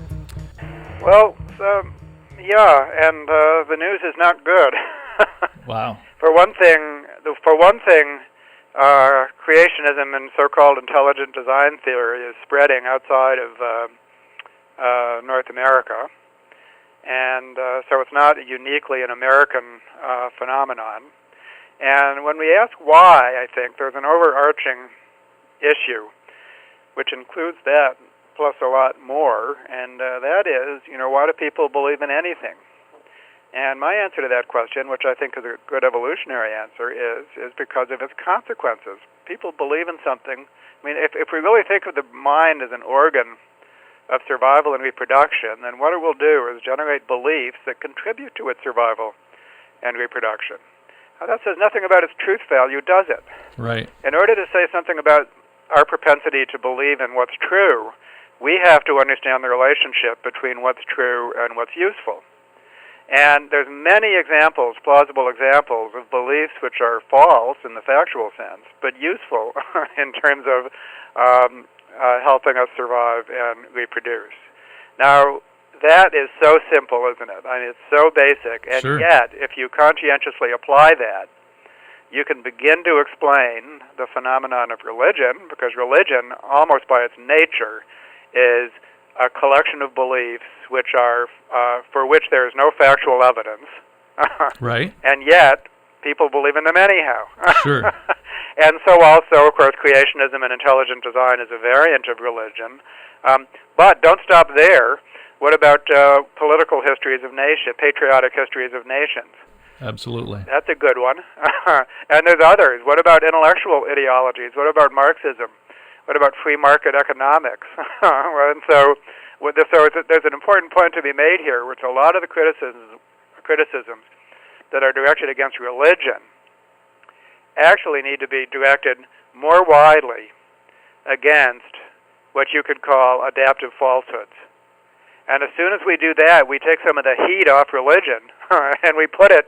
Well, the news is not good. Wow. For one thing, creationism and so-called intelligent design theory is spreading outside of North America, and so it's not uniquely an American phenomenon. And when we ask why, I think there's an overarching issue, which includes that plus a lot more, and that is, why do people believe in anything? And my answer to that question, which I think is a good evolutionary answer, is because of its consequences. People believe in something. I mean, if we really think of the mind as an organ of survival and reproduction, then what it will do is generate beliefs that contribute to its survival and reproduction. Now, that says nothing about its truth value, does it? Right. In order to say something about our propensity to believe in what's true, we have to understand the relationship between what's true and what's useful. And there's many examples, plausible examples, of beliefs which are false in the factual sense, but useful in terms of helping us survive and reproduce. Now, that is so simple, isn't it? I mean, it's so basic, and Sure. Yet, if you conscientiously apply that, you can begin to explain the phenomenon of religion, because religion, almost by its nature, is a collection of beliefs which are for which there is no factual evidence. Right. And yet, people believe in them anyhow. Sure. And so also, of course, creationism and intelligent design is a variant of religion. But don't stop there. What about political histories of nations, patriotic histories of nations? Absolutely. That's a good one. And there's others. What about intellectual ideologies? What about Marxism? What about free market economics? And so there's an important point to be made here, which a lot of the criticisms that are directed against religion actually need to be directed more widely against what you could call adaptive falsehoods. And as soon as we do that, we take some of the heat off religion and we put it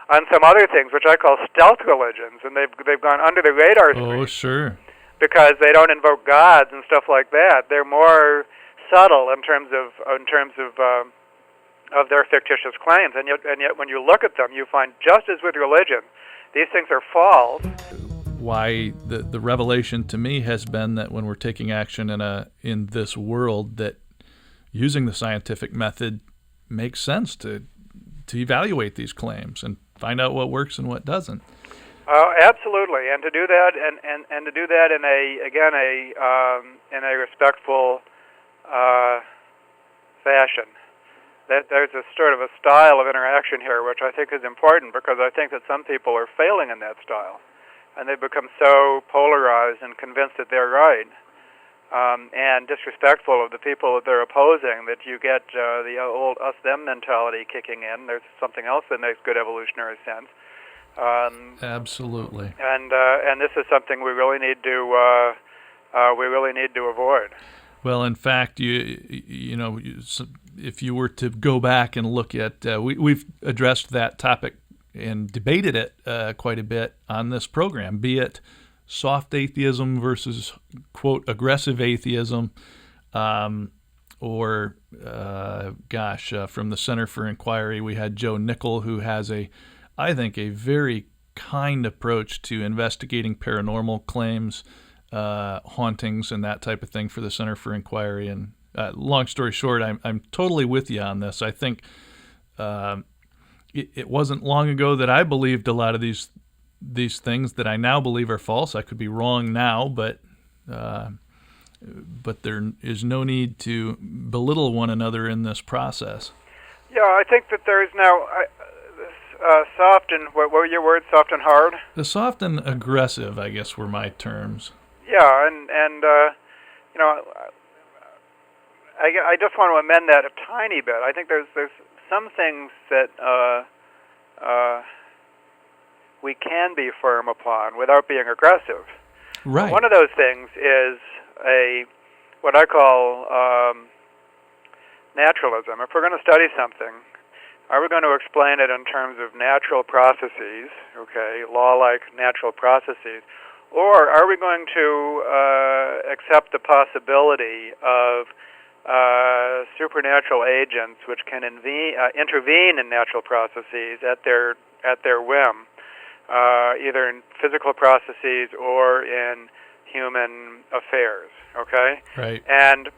on some other things, which I call stealth religions, and they've gone under the radar screen. Oh, sure. Because they don't invoke gods and stuff like that. They're more subtle in terms of their fictitious claims, and yet when you look at them, you find, just as with religion, these things are false. Why the revelation to me has been that when we're taking action in this world, that using the scientific method makes sense to evaluate these claims and find out what works and what doesn't. Absolutely, and to do that, and to do that in a respectful fashion. That there's a sort of a style of interaction here, which I think is important, because I think that some people are failing in that style, and they've become so polarized and convinced that they're right, and disrespectful of the people that they're opposing, that you get the old us-them mentality kicking in. There's something else that makes good evolutionary sense. Absolutely. And this is something we really need to avoid. Well, in fact, if you were to go back and look at, we've addressed that topic and debated it quite a bit on this program, be it soft atheism versus, quote, aggressive atheism, or from the Center for Inquiry, we had Joe Nickel, who has I think a very kind approach to investigating paranormal claims, hauntings and that type of thing for the Center for Inquiry. And long story short, I'm totally with you on this. I think it wasn't long ago that I believed a lot of these things that I now believe are false. I could be wrong now, but there is no need to belittle one another in this process. Yeah, I think that there is now soft and what were your words? Soft and hard. The soft and aggressive, I guess, were my terms. Yeah, and I just want to amend that a tiny bit. I think there's some things that we can be firm upon without being aggressive. Right. One of those things is what I call naturalism. If we're going to study something, are we going to explain it in terms of natural processes, okay, law-like natural processes, or are we going to accept the possibility of supernatural agents which can intervene in natural processes at their whim, either in physical processes or in human affairs, okay? Right. And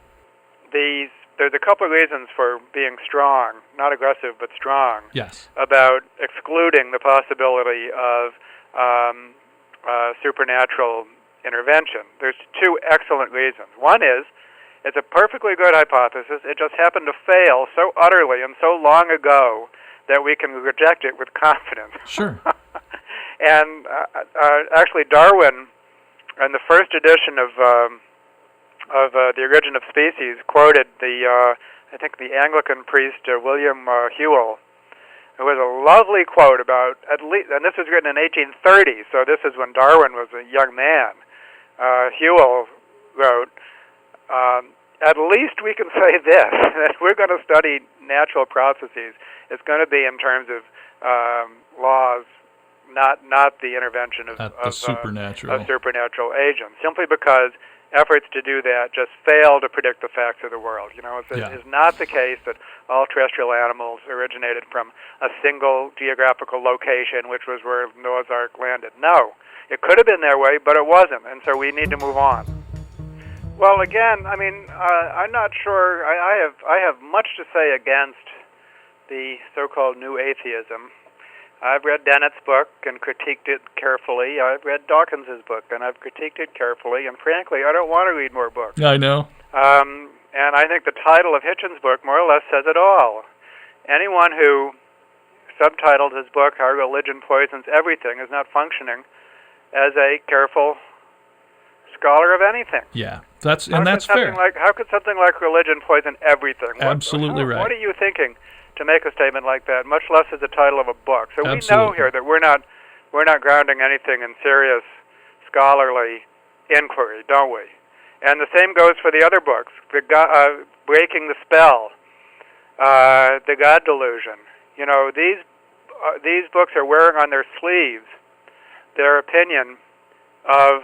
there's a couple of reasons for being strong, not aggressive, but strong, yes, about excluding the possibility of supernatural intervention. There's two excellent reasons. One is, it's a perfectly good hypothesis. It just happened to fail so utterly and so long ago that we can reject it with confidence. Sure. And actually, Darwin, in the first edition of The Origin of Species, quoted I think the Anglican priest William Whewell, who has a lovely quote about, at least, and this was written in 1830, so this is when Darwin was a young man. Whewell wrote, at least we can say this, that we're going to study natural processes. It's going to be in terms of laws, not the intervention of supernatural agents, simply because efforts to do that just fail to predict the facts of the world. It's not the case that all terrestrial animals originated from a single geographical location, which was where Noah's Ark landed. No, it could have been their way, but it wasn't, and so we need to move on. Well, again, I'm not sure. I have much to say against the so-called new atheism. I've read Dennett's book and critiqued it carefully. I've read Dawkins's book and I've critiqued it carefully. And frankly, I don't want to read more books. I know. And I think the title of Hitchens' book more or less says it all. Anyone who subtitled his book "How Religion Poisons Everything" is not functioning as a careful scholar of anything. Yeah, that's fair. How could something like religion poison everything? Absolutely right. What are you thinking to make a statement like that, much less as the title of a book? So Absolutely. We know here that we're not grounding anything in serious scholarly inquiry, don't we? And the same goes for the other books, Breaking the Spell, The God Delusion. These books are wearing on their sleeves their opinion of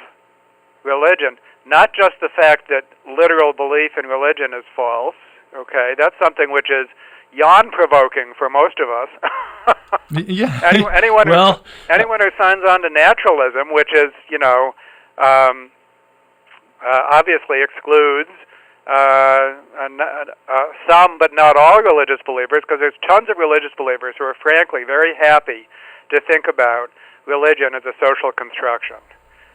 religion, not just the fact that literal belief in religion is false. Okay, that's something which is yawn-provoking for most of us. Yeah. Anyone who signs on to naturalism, which is, obviously excludes some but not all religious believers, because there's tons of religious believers who are frankly very happy to think about religion as a social construction.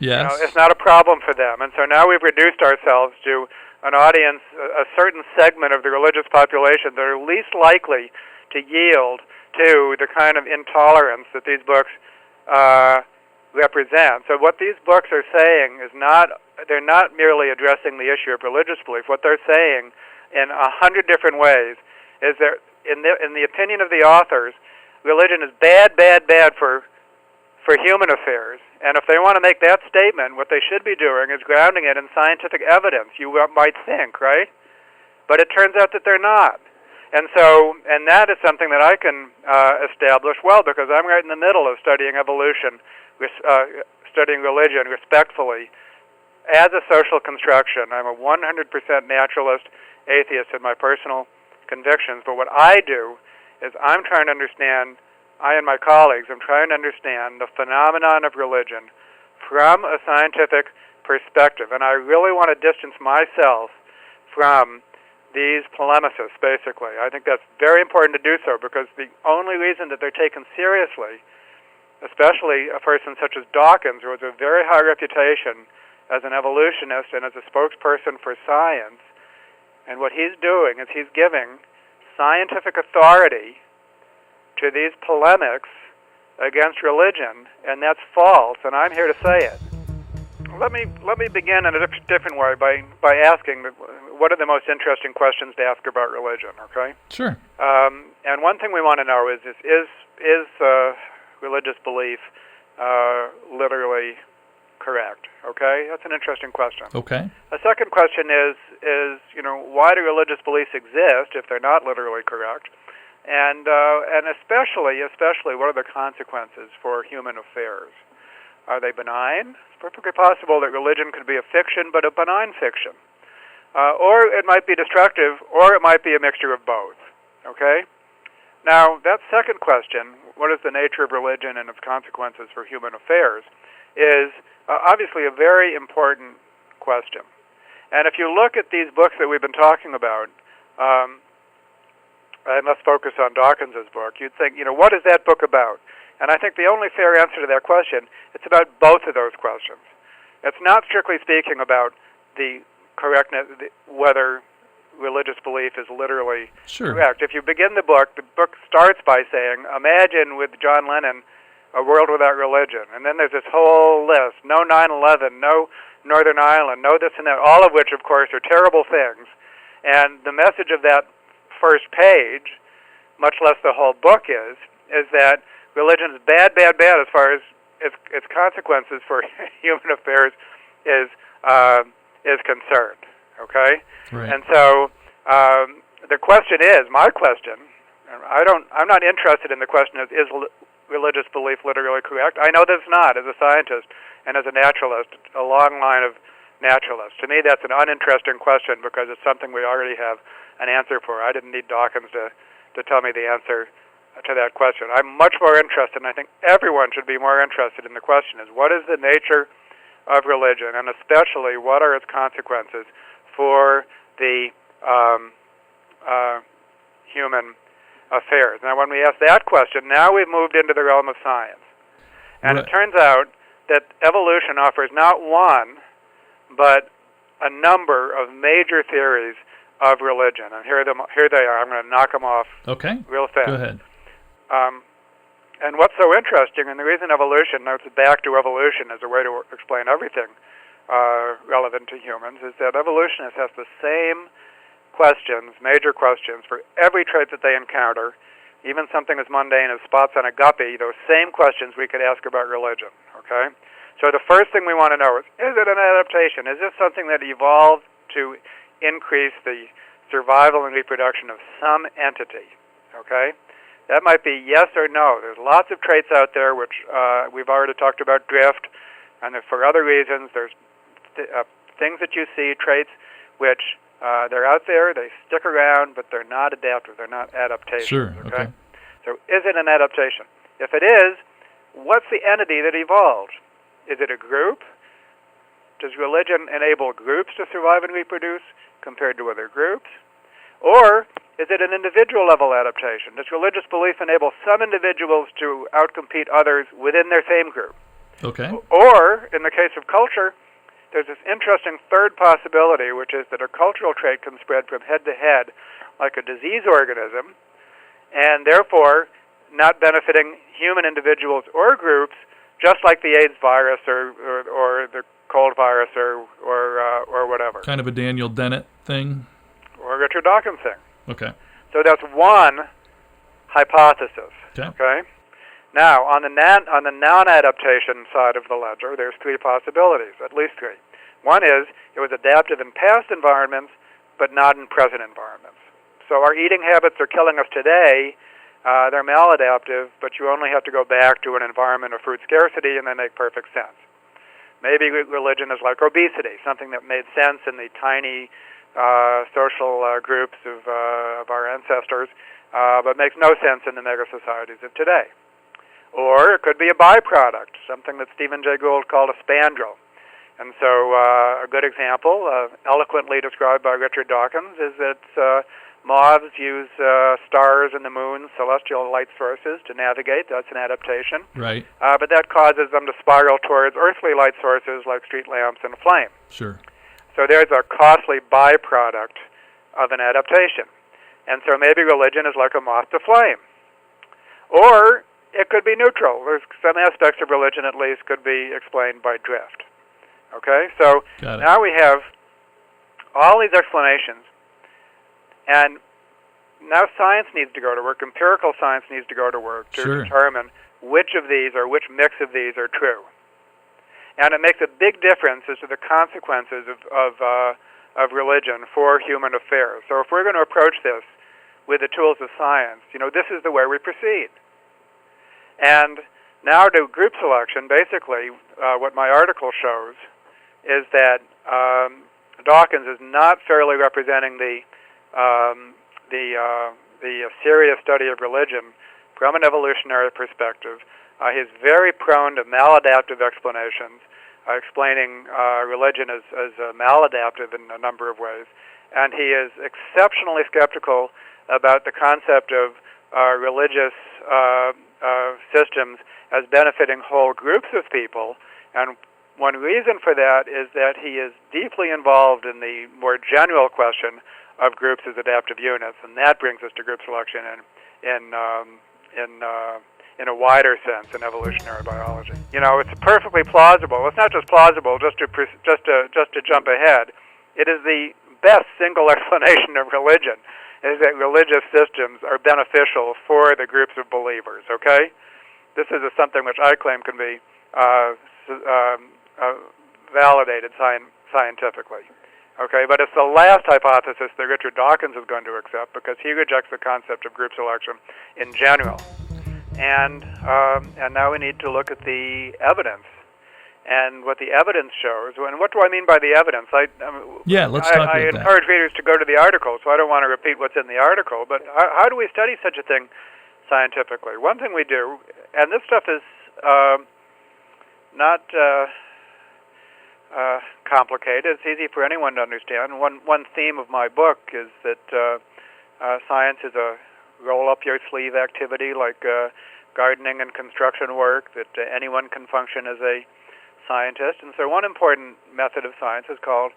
Yes. It's not a problem for them. And so now we've reduced ourselves to an audience, a certain segment of the religious population that are least likely to yield to the kind of intolerance that these books represent. So what these books are saying is they're not merely addressing the issue of religious belief. What they're saying in 100 different ways is that in the opinion of the authors, religion is bad for human affairs, And if they want to make that statement, what they should be doing is grounding it in scientific evidence, you might think, right? But it turns out that they're not. And that is something that I can establish well, because I'm right in the middle of studying evolution, studying religion respectfully as a social construction. I'm a 100% naturalist atheist in my personal convictions, but what I do is I'm trying to understand, I and my colleagues, I'm trying to understand the phenomenon of religion from a scientific perspective. And I really want to distance myself from these polemicists, basically. I think that's very important to do so, because the only reason that they're taken seriously, especially a person such as Dawkins, who has a very high reputation as an evolutionist and as a spokesperson for science, and what he's doing is he's giving scientific authority to these polemics against religion, and that's false, and I'm here to say it. Let me begin in a different way by asking what are the most interesting questions to ask about religion, okay? Sure. And one thing we want to know is religious belief literally correct, okay? That's an interesting question. Okay. A second question is why do religious beliefs exist if they're not literally correct? And especially, what are the consequences for human affairs? Are they benign? It's perfectly possible that religion could be a fiction, but a benign fiction. Or it might be destructive, or it might be a mixture of both. Okay? Now, that second question, what is the nature of religion and its consequences for human affairs, is obviously a very important question. And if you look at these books that we've been talking about, and let's focus on Dawkins's book, you'd think, what is that book about? And I think the only fair answer to that question, it's about both of those questions. It's not strictly speaking about the correctness, whether religious belief is literally correct. If you begin the book starts by saying, imagine with John Lennon, a world without religion. And then there's this whole list, no 9/11, no Northern Ireland, no this and that, all of which, of course, are terrible things. And the message of that first page, much less the whole book is that religion is bad as far as its consequences for human affairs is concerned. Okay, right. And so the question is, my question. I'm not interested in the question of is religious belief literally correct. I know that it's not. As a scientist and as a naturalist, a long line of naturalists. To me, that's an uninteresting question because it's something we already have an answer for. I didn't need Dawkins to tell me the answer to that question. I'm much more interested, and I think everyone should be more interested in the question is, what is the nature of religion, and especially what are its consequences for the human affairs? Now, when we ask that question, now we've moved into the realm of science. And It turns out that evolution offers not one, but a number of major theories of religion. And here they are. I'm going to knock them off real fast. Go ahead. And what's so interesting, and the reason evolution, now it's back to evolution as a way to explain everything relevant to humans, is that evolutionists have the same questions, major questions, for every trait that they encounter, even something as mundane as spots on a guppy, those same questions we could ask about religion, okay? So the first thing we want to know is it an adaptation? Is this something that evolved to increase the survival and reproduction of some entity, okay? That might be yes or no. There's lots of traits out there which we've already talked about, drift, and for other reasons, there's things that you see, traits which they're out there, they stick around, but they're not adaptive, they're not adaptations. Sure, okay. So is it an adaptation? If it is, what's the entity that evolved? Is it a group? Does religion enable groups to survive and reproduce compared to other groups? Or is it an individual level adaptation? Does religious belief enable some individuals to outcompete others within their same group? Okay. Or, in the case of culture, there's this interesting third possibility, which is that a cultural trait can spread from head to head like a disease organism, and therefore not benefiting human individuals or groups, just like the AIDS virus or the cold virus or whatever. Kind of a Daniel Dennett thing? Or Richard Dawkins thing. Okay. So that's one hypothesis. Okay? Now, on the non-adaptation side of the ledger, there's three possibilities, at least three. One is it was adaptive in past environments, but not in present environments. So our eating habits are killing us today. They're maladaptive, but you only have to go back to an environment of food scarcity, and they make perfect sense. Maybe religion is like obesity, something that made sense in the tiny social groups of our ancestors, but makes no sense in the mega societies of today. Or it could be a byproduct, something that Stephen Jay Gould called a spandrel. And so a good example, eloquently described by Richard Dawkins, is that moths use stars and the moon, celestial light sources, to navigate. That's an adaptation. Right. But that causes them to spiral towards earthly light sources like street lamps and flame. Sure. So there's a costly byproduct of an adaptation. And so maybe religion is like a moth to flame. Or it could be neutral. There's some aspects of religion, at least, could be explained by drift. Okay? So now we have all these explanations. And now science needs to go to work, empirical science needs to go to work to determine which of these or which mix of these are true. And it makes a big difference as to the consequences of religion for human affairs. So if we're going to approach this with the tools of science, this is the way we proceed. And now to group selection, basically, what my article shows is that Dawkins is not fairly representing the serious study of religion from an evolutionary perspective. He's very prone to maladaptive explanations, explaining religion as maladaptive in a number of ways. And he is exceptionally skeptical about the concept of religious systems as benefiting whole groups of people. And one reason for that is that he is deeply involved in the more general question of groups as adaptive units, and that brings us to group selection in a wider sense in evolutionary biology. It's perfectly plausible. It's not just plausible, just to jump ahead. It is the best single explanation of religion, is that religious systems are beneficial for the groups of believers. Okay, this is something which I claim can be validated scientifically. Okay, but it's the last hypothesis that Richard Dawkins is going to accept because he rejects the concept of group selection in general. And now we need to look at the evidence and what the evidence shows. And what do I mean by the evidence? Let's talk about that. I encourage readers to go to the article, so I don't want to repeat what's in the article. But how do we study such a thing scientifically? One thing we do, and this stuff is not complicated. It's easy for anyone to understand. One theme of my book is that science is a roll-up-your-sleeve activity like gardening and construction work, that anyone can function as a scientist. And so one important method of science is called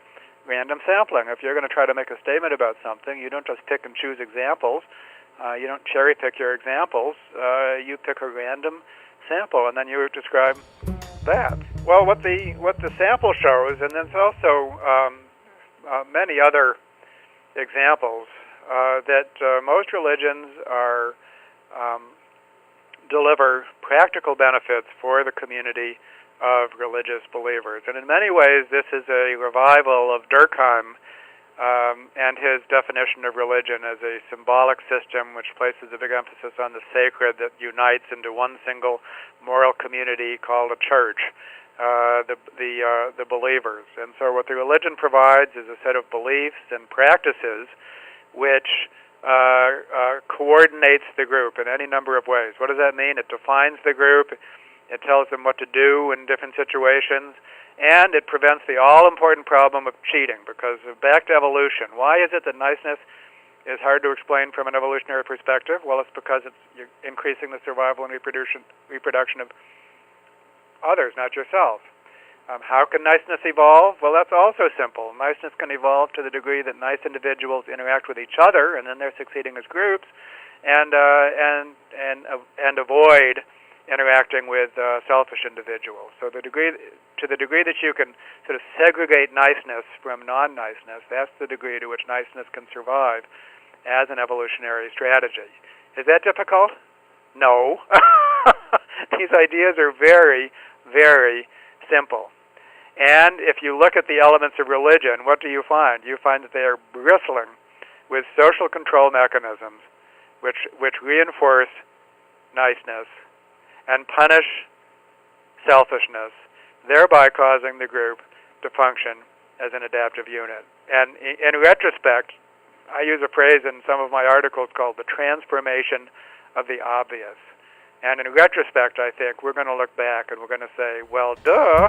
random sampling. If you're going to try to make a statement about something, you don't just pick and choose examples. You don't cherry-pick your examples. You pick a random sample, and then you describe that. Well, what the sample shows, and there's also many other examples, that most religions deliver practical benefits for the community of religious believers. And in many ways, this is a revival of Durkheim and his definition of religion as a symbolic system which places a big emphasis on the sacred that unites into one single moral community called a church, the believers. And so what the religion provides is a set of beliefs and practices which coordinates the group in any number of ways. What does that mean? It defines the group, it tells them what to do in different situations, and it prevents the all-important problem of cheating, because back to evolution. Why is it that niceness is hard to explain from an evolutionary perspective? Well, it's because you're increasing the survival and reproduction of others, not yourself. How can niceness evolve? Well, that's also simple. Niceness can evolve to the degree that nice individuals interact with each other, and then they're succeeding as groups, and avoid interacting with selfish individuals. So to the degree that you can sort of segregate niceness from non-niceness, that's the degree to which niceness can survive as an evolutionary strategy. Is that difficult? No. These ideas are very, very simple. And if you look at the elements of religion, what do you find? You find that they are bristling with social control mechanisms which reinforce niceness and punish selfishness, thereby causing the group to function as an adaptive unit. And in retrospect, I use a phrase in some of my articles called the transformation of the obvious. And in retrospect, I think we're going to look back and we're going to say, well, duh.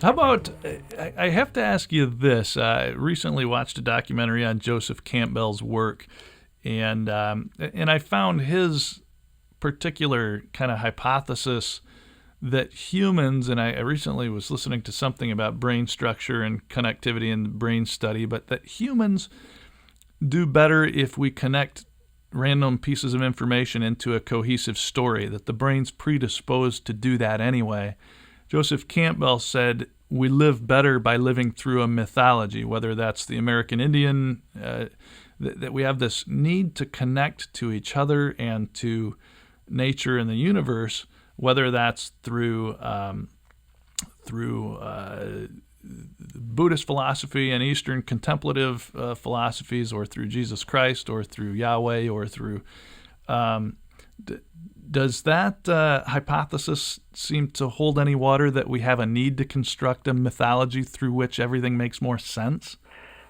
How about, I have to ask you this. I recently watched a documentary on Joseph Campbell's work, and I found his particular kind of hypothesis that humans, and I recently was listening to something about brain structure and connectivity and brain study, but that humans do better if we connect random pieces of information into a cohesive story, that the brain's predisposed to do that anyway. Joseph Campbell said we live better by living through a mythology, whether that's the American Indian, that we have this need to connect to each other and to nature and the universe, whether that's through Buddhist philosophy and Eastern contemplative philosophies, or through Jesus Christ, or through Yahweh, or through... does that hypothesis seem to hold any water, that we have a need to construct a mythology through which everything makes more sense?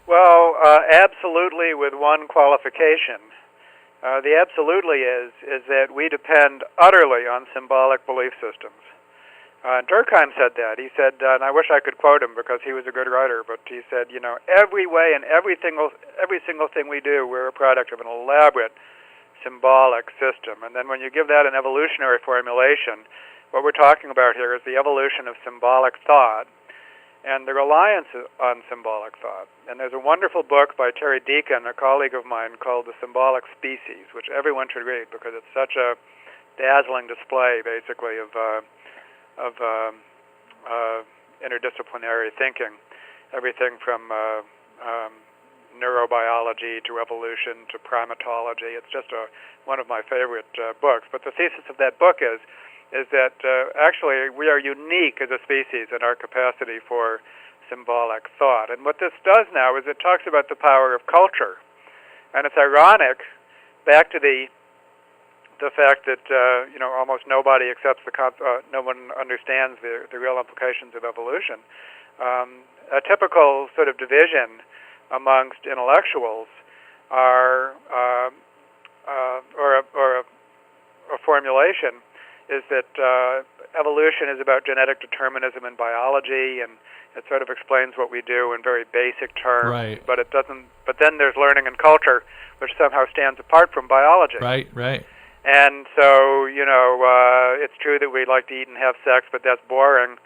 Well, absolutely, with one qualification. The absolutely is that we depend utterly on symbolic belief systems. Durkheim said that. He said, and I wish I could quote him because he was a good writer, but he said, every way and every single thing we do, we're a product of an elaborate symbolic system. And then when you give that an evolutionary formulation, what we're talking about here is the evolution of symbolic thought and the reliance on symbolic thought. And there's a wonderful book by Terry Deacon, a colleague of mine, called The Symbolic Species, which everyone should read because it's such a dazzling display, basically, of interdisciplinary thinking, everything from neurobiology to evolution to primatology. It's just one of my favorite books. But the thesis of that book is that actually we are unique as a species in our capacity for symbolic thought. And what this does now is it talks about the power of culture. And it's ironic, back to the fact that almost nobody accepts no one understands the real implications of evolution. A typical sort of division amongst intellectuals or a formulation is that evolution is about genetic determinism in biology, and it sort of explains what we do in very basic terms. Right. But it doesn't. But then there's learning and culture, which somehow stands apart from biology. Right. And so, it's true that we like to eat and have sex, but that's boring.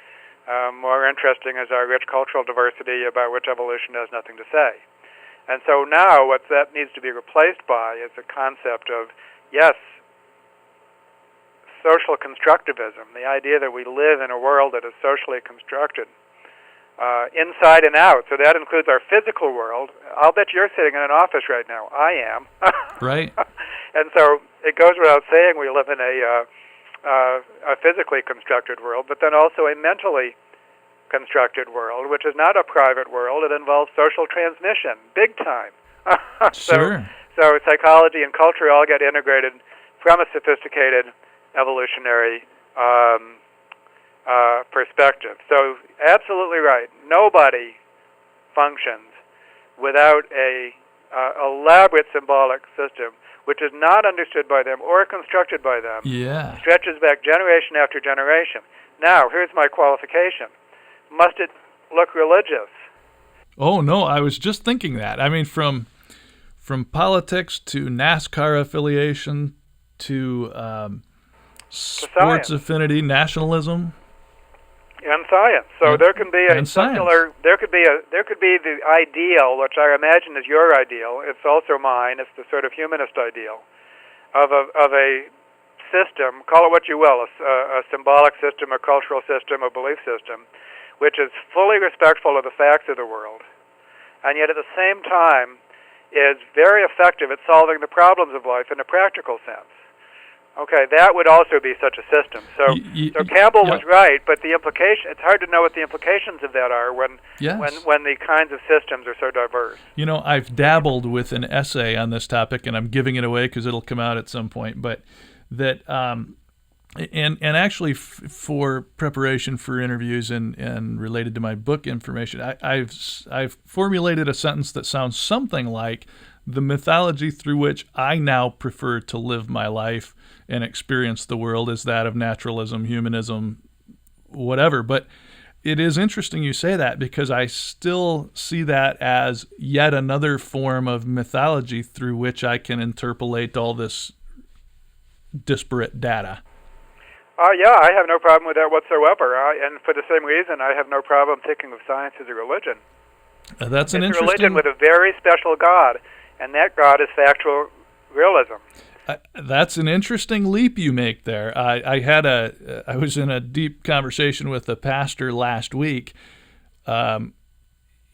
More interesting is our rich cultural diversity, about which evolution has nothing to say. And so now what that needs to be replaced by is a concept of, yes, social constructivism, the idea that we live in a world that is socially constructed, inside and out. So that includes our physical world. I'll bet you're sitting in an office right now. I am. Right. And so it goes without saying we live in a physically constructed world, but then also a mentally constructed world, which is not a private world. It involves social transmission, big time. Sure. So psychology and culture all get integrated from a sophisticated evolutionary perspective. So absolutely right. Nobody functions without a elaborate symbolic system which is not understood by them or constructed by them. Yeah. Stretches back generation after generation. Now, here's my qualification. Must it look religious? Oh, no, I was just thinking that. I mean, from politics to NASCAR affiliation to sports affinity, nationalism, and science. So there can be a secular, there could be the ideal, which I imagine is your ideal. It's also mine. It's the sort of humanist ideal of a system. Call it what you will, a symbolic system, a cultural system, a belief system, which is fully respectful of the facts of the world, and yet at the same time is very effective at solving the problems of life in a practical sense. Okay, that would also be such a system. So, so Campbell was right, but the implication—it's hard to know what the implications of that are when the kinds of systems are so diverse. You know, I've dabbled with an essay on this topic, and I'm giving it away because it'll come out at some point. But that, and actually, for preparation for interviews and related to my book information, I've formulated a sentence that sounds something like, the mythology through which I now prefer to live my life and experience the world is that of naturalism, humanism, whatever. But it is interesting you say that, because I still see that as yet another form of mythology through which I can interpolate all this disparate data. Yeah, I have no problem with that whatsoever. And for the same reason, I have no problem thinking of science as a religion. That's an it's interesting... a religion with a very special God, and that God is factual realism. That's an interesting leap you make there. I was in a deep conversation with a pastor last week, and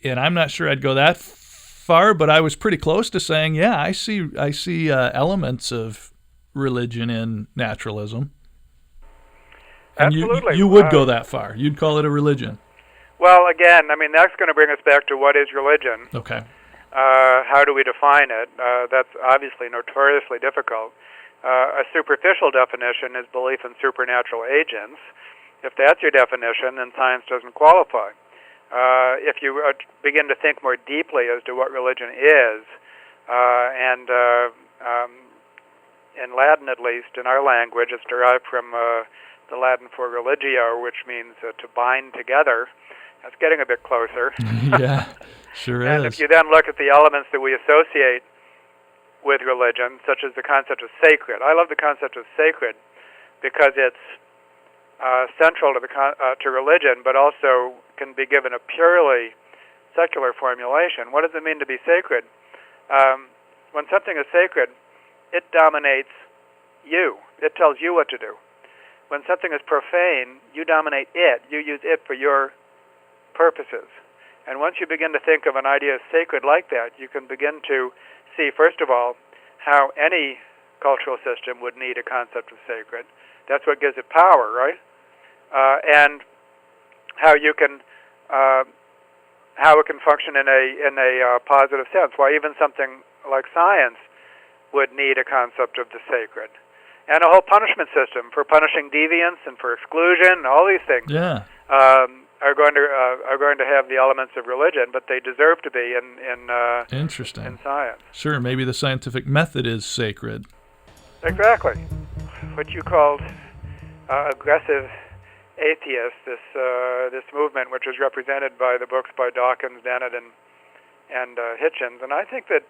I'm not sure I'd go that far, but I was pretty close to saying, yeah, I see elements of religion in naturalism. And Absolutely. you would go that far. You'd call it a religion. Well, again, I mean, that's going to bring us back to what is religion. Okay. How do we define it? That's obviously notoriously difficult. A superficial definition is belief in supernatural agents. If that's your definition, then science doesn't qualify. If you begin to think more deeply as to what religion is, and in Latin at least, in our language, it's derived from the Latin for religio, which means to bind together. That's getting a bit closer. Yeah, sure is. And if you then look at the elements that we associate with religion, such as the concept of sacred. I love the concept of sacred because it's central to religion, but also can be given a purely secular formulation. What does it mean to be sacred? When something is sacred, it dominates you. It tells you what to do. When something is profane, you dominate it. You use it for your purposes. And once you begin to think of an idea as sacred like that, you can begin to see, first of all, how any cultural system would need a concept of sacred. That's what gives it power, right? And how you can, how it can function in a positive sense. Why even something like science would need a concept of the sacred, and a whole punishment system for punishing deviance and for exclusion. All these things. Yeah. Are going to have the elements of religion, but they deserve to be in Interesting. In science. Sure, maybe the scientific method is sacred. Exactly. What you called aggressive atheists, this movement, which is represented by the books by Dawkins, Dennett, and Hitchens, and I think that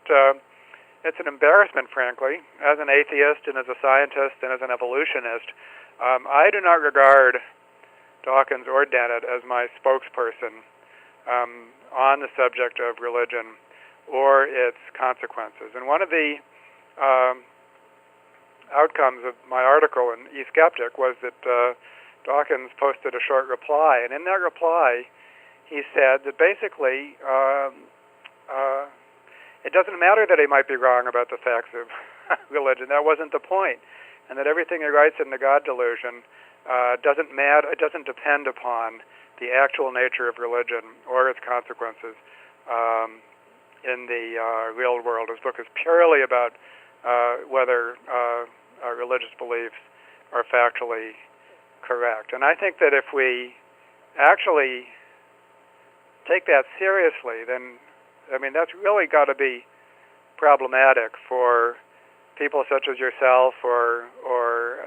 it's an embarrassment, frankly, as an atheist and as a scientist and as an evolutionist. I do not regard Dawkins or Dennett as my spokesperson on the subject of religion or its consequences. And one of the outcomes of my article in eSkeptic was that Dawkins posted a short reply, and in that reply he said that basically it doesn't matter that he might be wrong about the facts of religion. That wasn't the point. And that everything he writes in the God Delusion doesn't matter. It doesn't depend upon the actual nature of religion or its consequences in the real world. His book is purely about whether religious beliefs are factually correct. And I think that if we actually take that seriously, then I mean that's really got to be problematic for people such as yourself or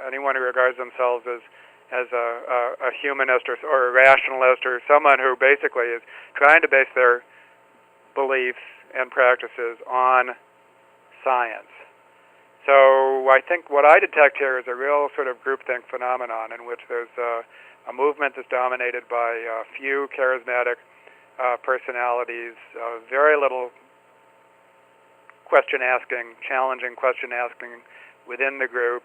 anyone who regards themselves as a humanist or a rationalist or someone who basically is trying to base their beliefs and practices on science. So I think what I detect here is a real sort of groupthink phenomenon in which there's a movement that's dominated by a few charismatic personalities, very little challenging question asking within the group.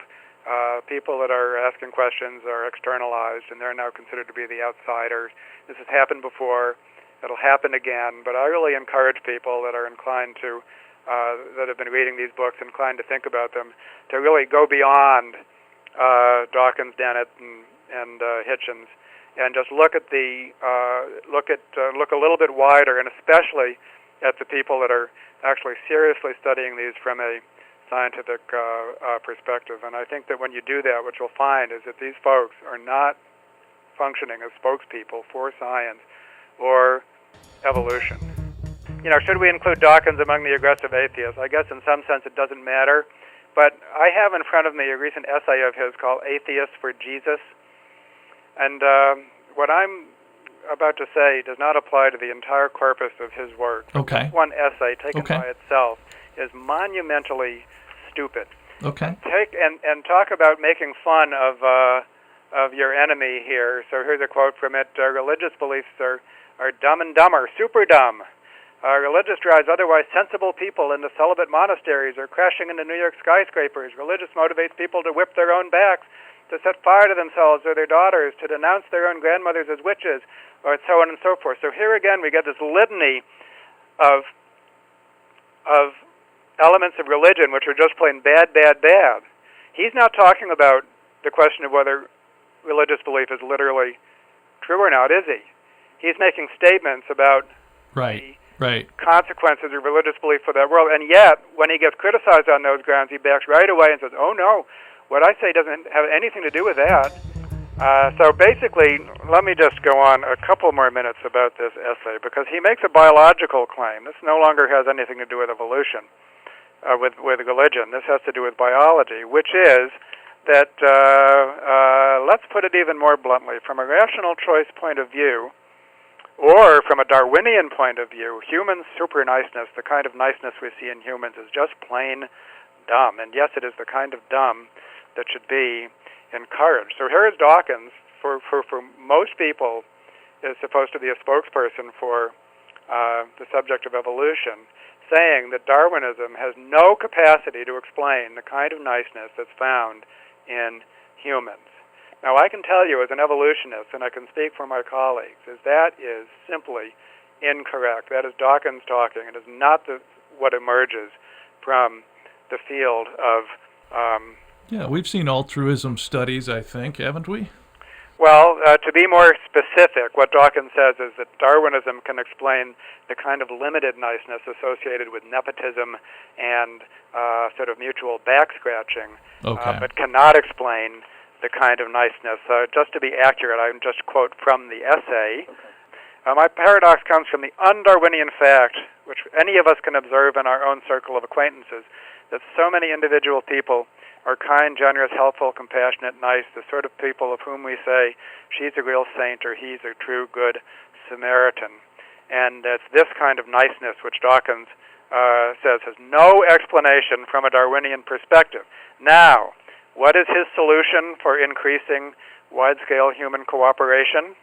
People that are asking questions are externalized, and they're now considered to be the outsiders. This has happened before. It'll happen again. But I really encourage people that are inclined to, that have been reading these books, inclined to think about them, to really go beyond Dawkins, Dennett, and Hitchens, and just look at look a little bit wider, and especially at the people that are actually seriously studying these from a scientific perspective. And I think that when you do that, what you'll find is that these folks are not functioning as spokespeople for science or evolution. Should we include Dawkins among the aggressive atheists? I guess in some sense it doesn't matter. But I have in front of me a recent essay of his called Atheist for Jesus. And what I'm about to say does not apply to the entire corpus of his work. Okay. This one essay taken by itself is monumentally stupid. Okay. And talk about making fun of your enemy here. So here's a quote from it. Religious beliefs are dumb and dumber, super dumb. Religious drives otherwise sensible people into celibate monasteries or crashing into New York skyscrapers. Religious motivates people to whip their own backs, to set fire to themselves or their daughters, to denounce their own grandmothers as witches, or so on and so forth. So here again we get this litany of elements of religion which are just plain bad, bad, bad. He's not talking about the question of whether religious belief is literally true or not, is he? He's making statements about the consequences of religious belief for that world, and yet, when he gets criticized on those grounds, he backs right away and says, oh no, what I say doesn't have anything to do with that. So basically, let me just go on a couple more minutes about this essay, because he makes a biological claim. This no longer has anything to do with evolution, with religion. This has to do with biology, which is that, let's put it even more bluntly, from a rational choice point of view, or from a Darwinian point of view, human super niceness, the kind of niceness we see in humans, is just plain dumb. And yes, it is the kind of dumb that should be encouraged. So here is Dawkins, for most people, is supposed to be a spokesperson for the subject of evolution, saying that Darwinism has no capacity to explain the kind of niceness that's found in humans. Now, I can tell you as an evolutionist, and I can speak for my colleagues, is that is simply incorrect. That is Dawkins talking. It is not what emerges from the field of... Yeah, we've seen altruism studies, I think, haven't we? Well, to be more specific, what Dawkins says is that Darwinism can explain the kind of limited niceness associated with nepotism and sort of mutual back-scratching, but cannot explain the kind of niceness. Just to be accurate, I just quote from the essay. My paradox comes from the un-Darwinian fact, which any of us can observe in our own circle of acquaintances, that so many individual people are kind, generous, helpful, compassionate, nice, the sort of people of whom we say, she's a real saint or he's a true good Samaritan. And it's this kind of niceness which Dawkins says has no explanation from a Darwinian perspective. Now, what is his solution for increasing wide-scale human cooperation?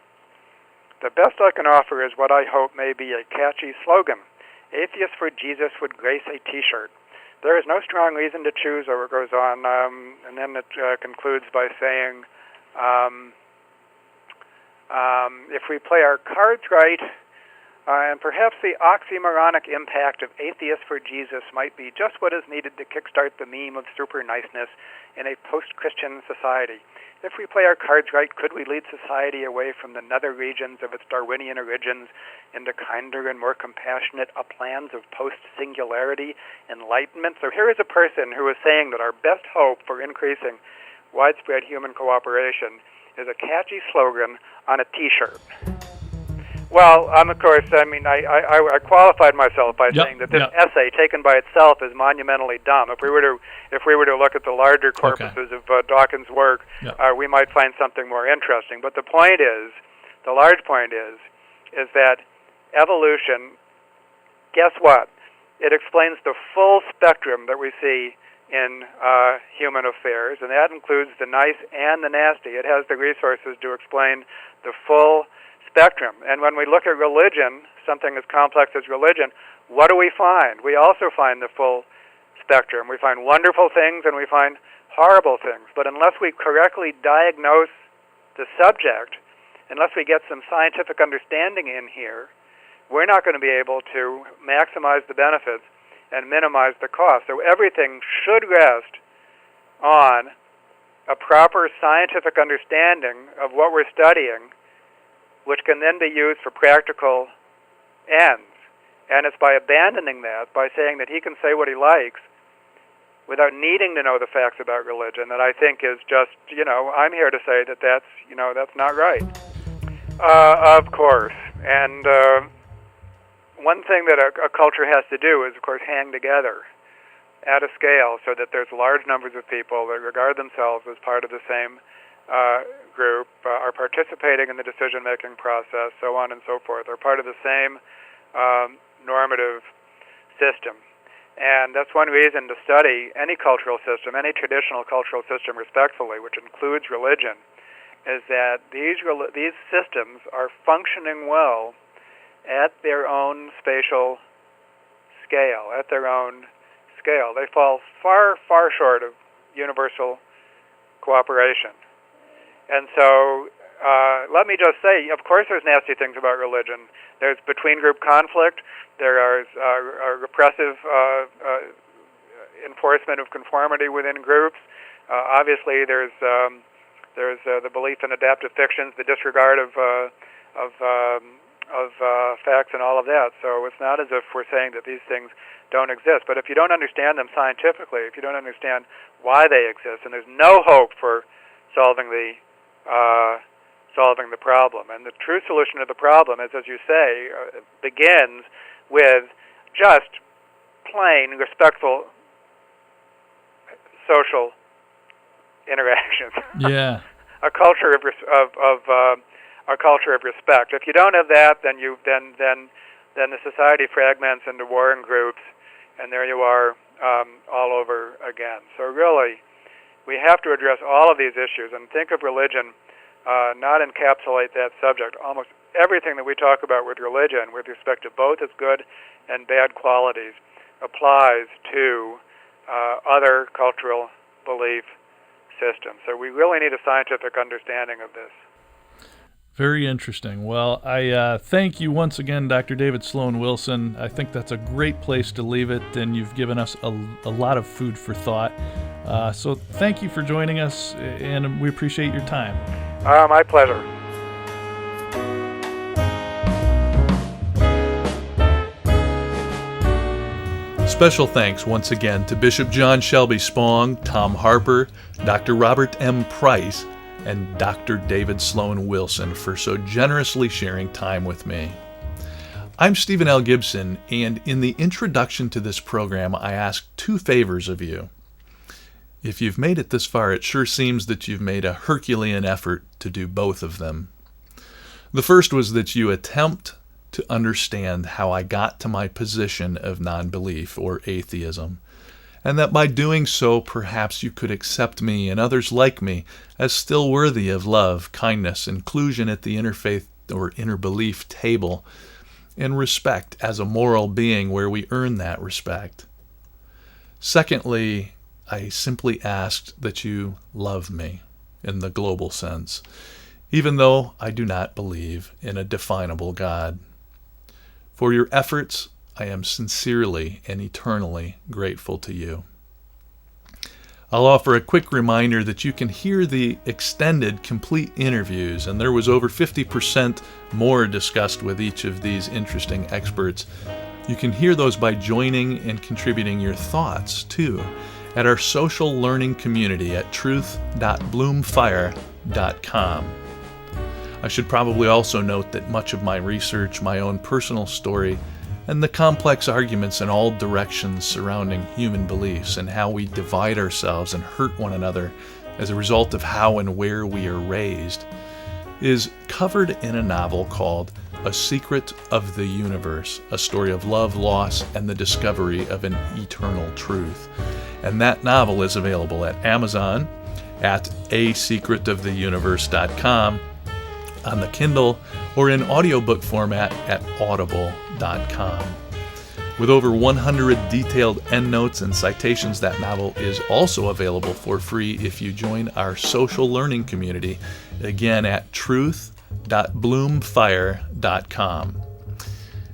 The best I can offer is what I hope may be a catchy slogan. Atheist for Jesus would grace a T-shirt. There is no strong reason to choose, or it goes on, and then it concludes by saying, if we play our cards right, and perhaps the oxymoronic impact of Atheist for Jesus might be just what is needed to kickstart the meme of super niceness in a post-Christian society. If we play our cards right, could we lead society away from the nether regions of its Darwinian origins into kinder and more compassionate uplands of post-singularity enlightenment? So here is a person who is saying that our best hope for increasing widespread human cooperation is a catchy slogan on a T-shirt. Well, of course, I mean, I qualified myself by saying that this essay, taken by itself, is monumentally dumb. If we were to look at the larger corpuses of Dawkins' work, we might find something more interesting. But the large point is that evolution, guess what? It explains the full spectrum that we see in human affairs, and that includes the nice and the nasty. It has the resources to explain the full spectrum. And when we look at religion, something as complex as religion, what do we find? We also find the full spectrum. We find wonderful things and we find horrible things. But unless we correctly diagnose the subject, unless we get some scientific understanding in here, we're not going to be able to maximize the benefits and minimize the cost. So everything should rest on a proper scientific understanding of what we're studying, which can then be used for practical ends. And it's by abandoning that, by saying that he can say what he likes without needing to know the facts about religion, that I think is just, I'm here to say that that's not right. Of course. And one thing that a culture has to do is, of course, hang together at a scale so that there's large numbers of people that regard themselves as part of the same group, are participating in the decision-making process, so on and so forth, are part of the same normative system. And that's one reason to study any cultural system, any traditional cultural system respectfully, which includes religion, is that these systems are functioning well at their own spatial scale, at their own scale. They fall far, far short of universal cooperation. And so let me just say, of course there's nasty things about religion. There's between-group conflict. There are repressive enforcement of conformity within groups. Obviously, there's the belief in adaptive fictions, the disregard of facts, and all of that. So it's not as if we're saying that these things don't exist. But if you don't understand them scientifically, if you don't understand why they exist, and there's no hope for solving the problem. And the true solution to the problem is, as you say, begins with just plain respectful social interactions. Yeah. A culture of respect. If you don't have that, then the society fragments into warring groups, and there you are all over again. So really, we have to address all of these issues and think of religion, not encapsulate that subject. Almost everything that we talk about with religion, with respect to both its good and bad qualities, applies to other cultural belief systems. So we really need a scientific understanding of this. Very interesting. Well, I thank you once again, Dr. David Sloan Wilson. I think that's a great place to leave it, and you've given us a lot of food for thought. So thank you for joining us, and we appreciate your time. My pleasure. Special thanks once again to Bishop John Shelby Spong, Tom Harpur, Dr. Robert M. Price, and Dr. David Sloan Wilson for so generously sharing time with me. I'm Stephen L. Gibson, and in the introduction to this program, I asked two favors of you. If you've made it this far, it sure seems that you've made a Herculean effort to do both of them. The first was that you attempt to understand how I got to my position of non-belief or atheism, and that by doing so, perhaps you could accept me and others like me as still worthy of love, kindness, inclusion at the interfaith or interbelief table, and respect as a moral being where we earn that respect. Secondly, I simply asked that you love me in the global sense, even though I do not believe in a definable God. For your efforts, I am sincerely and eternally grateful to you. I'll offer a quick reminder that you can hear the extended, complete interviews, and there was over 50% more discussed with each of these interesting experts. You can hear those by joining and contributing your thoughts, too, at our social learning community at truth.bloomfire.com. I should probably also note that much of my research, my own personal story, and the complex arguments in all directions surrounding human beliefs and how we divide ourselves and hurt one another as a result of how and where we are raised, is covered in a novel called A Secret of the Universe, a story of love, loss, and the discovery of an eternal truth. And that novel is available at Amazon, at asecretoftheuniverse.com, on the Kindle, or in audiobook format at audible.com. With over 100 detailed endnotes and citations, that novel is also available for free if you join our social learning community, again at truth.bloomfire.com.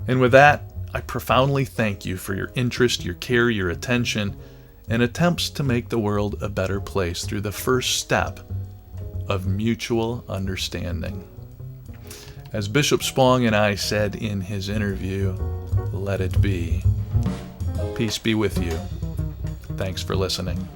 And with that, I profoundly thank you for your interest, your care, your attention, and attempts to make the world a better place through the first step of mutual understanding. As Bishop Spong and I said in his interview, let it be. Peace be with you. Thanks for listening.